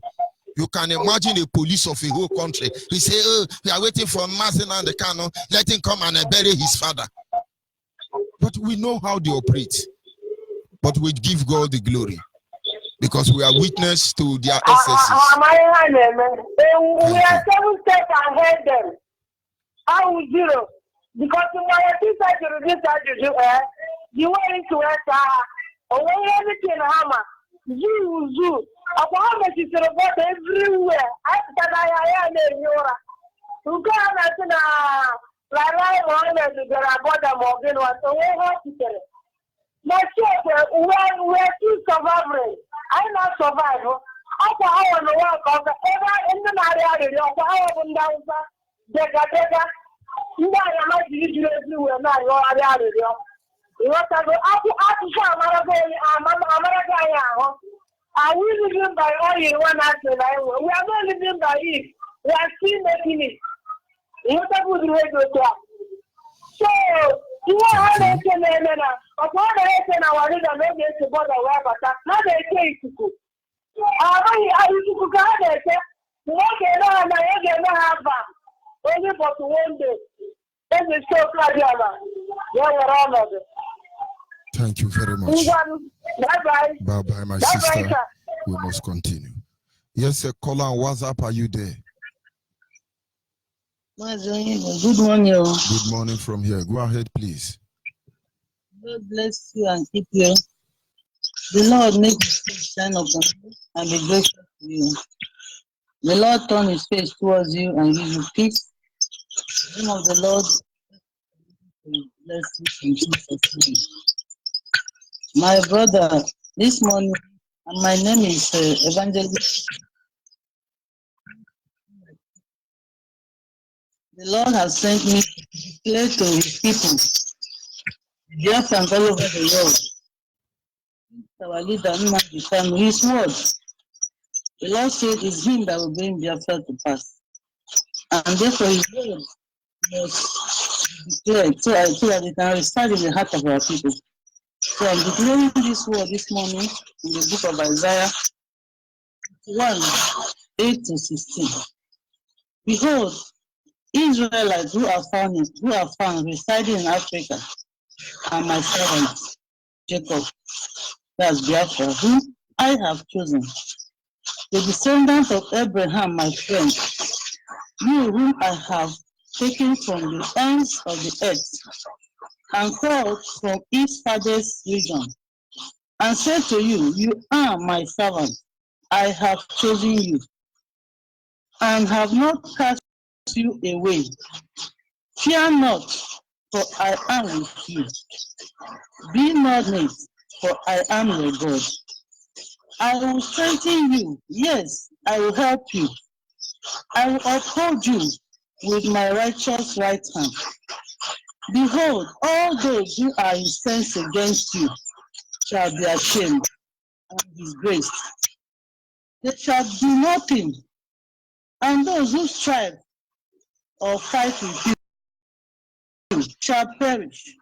You can imagine a police of a whole country. He say, oh, we are waiting for Mazina and the Kano. Let him come and bury his father. But we know how they operate. But we give God the glory because we are witness to their excesses. We are 7 steps ahead them. How we zero? Because you went to everything hammer. Zoo. How much is the water everywhere? After I am in Europe. You can't imagine the border Morgan was away hospital. My children, we are two survivors. I'm not survivor. After I want to work of the ever in the area of our down there. You are not usually everywhere now. You are area. What I go up America. Are we living by oil one after we are not living by it. We are still making it. What I would do so you are not upon our leader, no get to bother where not a case to cook. I used to cook out there. Have only but one day. Then we so glad you are all of it. Thank you very much. Bye-bye. Bye-bye, my Bye-bye, sister. sir. We must continue. Yes, sir. Caller on WhatsApp, are you there? Good morning. Good morning from here. Go ahead, please. God bless you and keep you. The Lord make his face shine upon you and be gracious to you. The Lord turn his face towards you and give you peace. The name of the Lord bless you in Jesus' name. My brother, this morning, and my name is Evangelist. The Lord has sent me to declare to his people, Biafra all over the world. Our leader, his word. The Lord said it's him that will bring Biafra to pass. And therefore his word must be declared so that it can reside in the heart of our people. So I'm declaring this word this morning in the book of Isaiah 1:8-16. Behold, Israelites who are found residing in Africa are my servants, Jacob, that's Biafra, whom I have chosen. The descendants of Abraham, my friend, you whom I have taken from the ends of the earth and called from its farthest region, and said to you, you are my servant, I have chosen you, and have not cast you away. Fear not, for I am with you. Be not moved, for I am your God. I will strengthen you, yes, I will help you. I will uphold you with my righteous right hand. Behold, all those who are incensed against you shall be ashamed and disgraced. They shall do nothing, and those who strive or fight with you shall perish.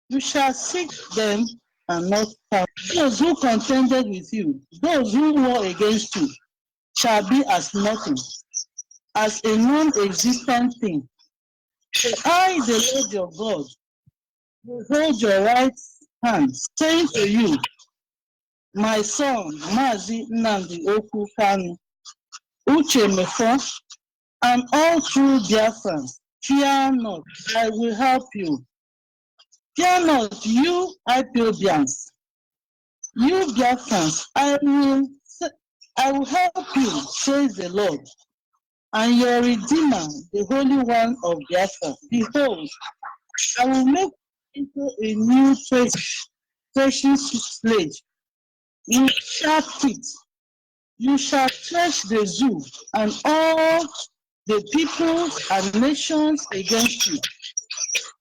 You shall seek them and not found. Those who contended with you, those who war against you, shall be as nothing, as a non-existent thing. So I, the Lord your God, will hold your right hand, saying to you, my son, Mazi Nnamdi Okwu Kanu, Uche Mefo, and all true Biafrans, fear not, I will help you. Fear not, you Ethiopians, you Biafrans, I will help you, says the Lord, and your Redeemer, the Holy One of Biafra. Behold, I will make into a new threshing sledge. You shall fit. You shall thresh the zoo and all the peoples and nations against you,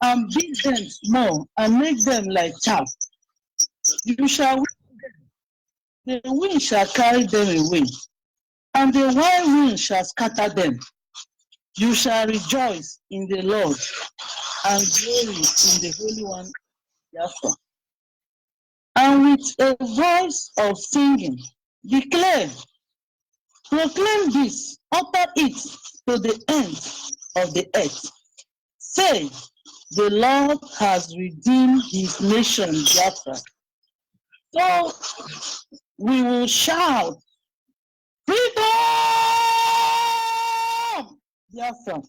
and beat them small and make them like chaff. You shall the wind shall carry them away, and the wild wind shall scatter them. You shall rejoice in the Lord and glory in the Holy One, Biafra. And with a voice of singing, declare, proclaim this, utter it to the end of the earth. Say, the Lord has redeemed his nation, Biafra. So we will shout, freedom, Biafra.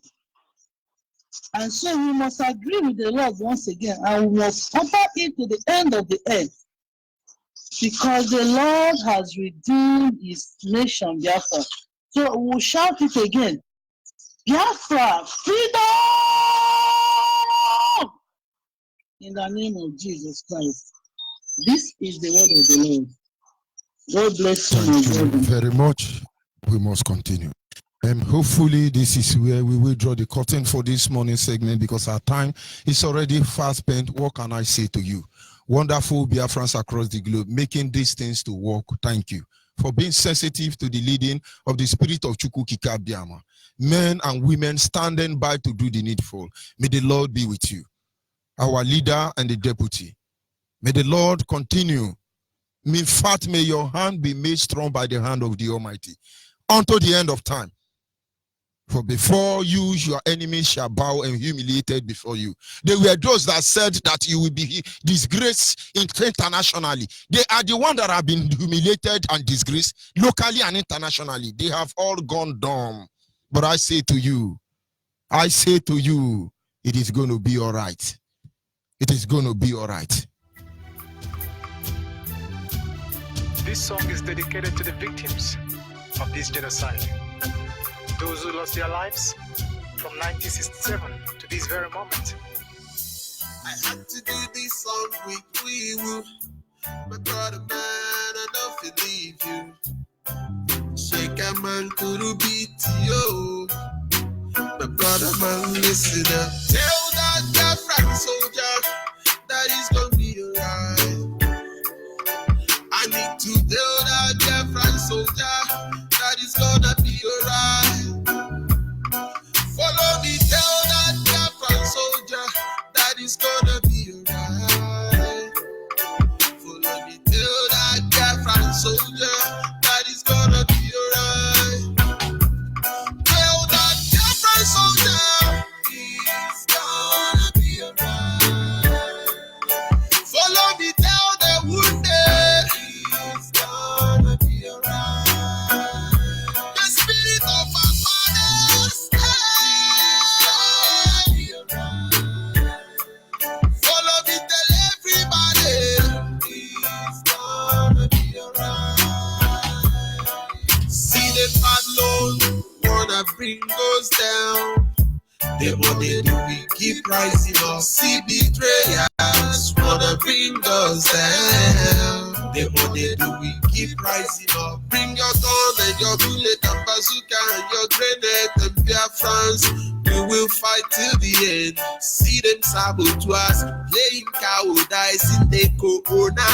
And so we must agree with the Lord once again, and we must utter it to the end of the earth, because the Lord has redeemed his nation, Biafra. So we will shout it again, Biafra, freedom! In the name of Jesus Christ. This is the word of the Lord. God bless you, my Thank you brother. very much. We must continue. Hopefully this is where we will draw the curtain for this morning segment, because our time is already fast spent. What can I say to you? Wonderful Biafrans across the globe, making these things to work. Thank you for being sensitive to the leading of the spirit of Chukwu Biama. Men and women standing by to do the needful. May the Lord be with you, our leader and the deputy. May the Lord continue. In fact, may your hand be made strong by the hand of the Almighty until the end of time. For before you, your enemies shall bow and humiliated before you. They were those that said that you will be disgraced internationally. They are the ones that have been humiliated and disgraced locally and internationally. They have all gone dumb. But I say to you, it is going to be all right. It is going to be all right. This song is dedicated to the victims of this genocide. Those who lost their lives from 1967 to this very moment. I had to do this song with you, my brother man, I don't believe you. Shake a man to the beat, yo. My brother man, listen up. Tell that Biafra soldier that he's gonna be alright. I need to tell that Biafra soldier that he's gonna be alright. Follow me, tell that Biafra soldier that he's gonna be alright. Follow me, tell that Biafra soldier that he's gonna be alright. Tell that Biafra soldier he's gonna be alright. Follow me, tell the wounded he's gonna be alright. The spirit of our fathers he's gonna be alright. Follow me, tell everybody he's gonna be alright. See the bad Lord wanna bring us down. They what they do, we keep rising up. See betrayers wanna bring us down. They what they do, we keep rising up. Bring your gun and your bullet and bazooka and your grenade and Biafrans. We will fight till the end. See them sabotage, playing cowardice in the corona.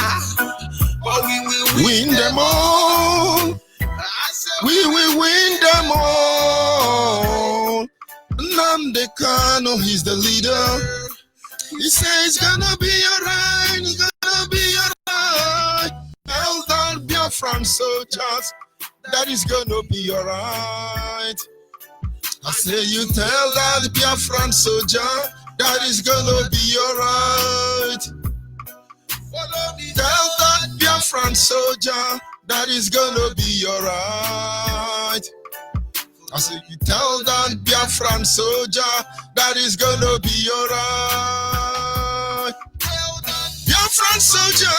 But we will win them all. We will win them all. Nnamdi Kanu, he's the leader. He says it's gonna be alright, it's gonna be alright. Tell that Biafran soldiers that is gonna be alright. I say you tell that Biafran soldier that is gonna be alright. Tell that Biafran soldier that is gonna be alright. I say you tell that Biafran soldier that is gonna be alright. Biafran soldier,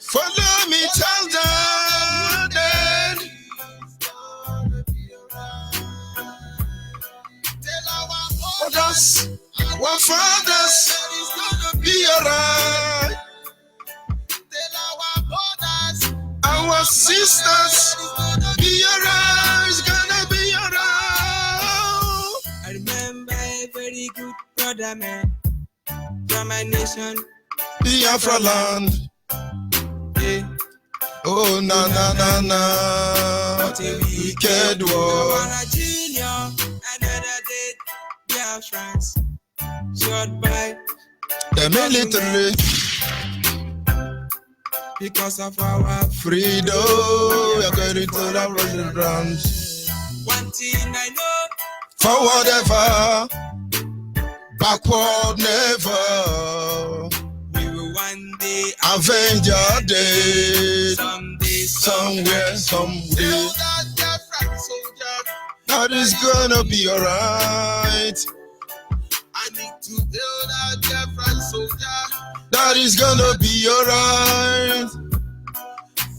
follow me, tell them that others, our fathers, be alright. Our sisters, be alright, it's gonna be alright. I remember a very good brother man from my nation, Biafra land. yeah. Oh na na na na, But a wicked war. a junior, another dead Biafrans, shot by The military because of our freedom, we are going to the ground. One thing I know, Forward ever, backward never. we will one day Avenge our day, someday, somewhere, someday. That is gonna be alright. I need to build a Biafran soldier. That is gonna be alright.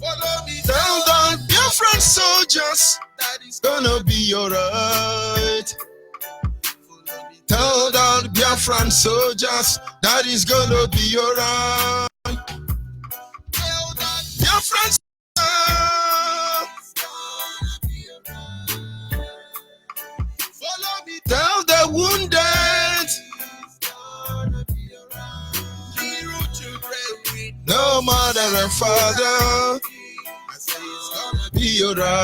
Follow me, Tell that Biafran soldiers that is gonna be alright. Tell that Biafran soldiers that is gonna be alright. Biafran soldiers, follow me, tell the wounded little children with no mother and father I say it's gonna be alright.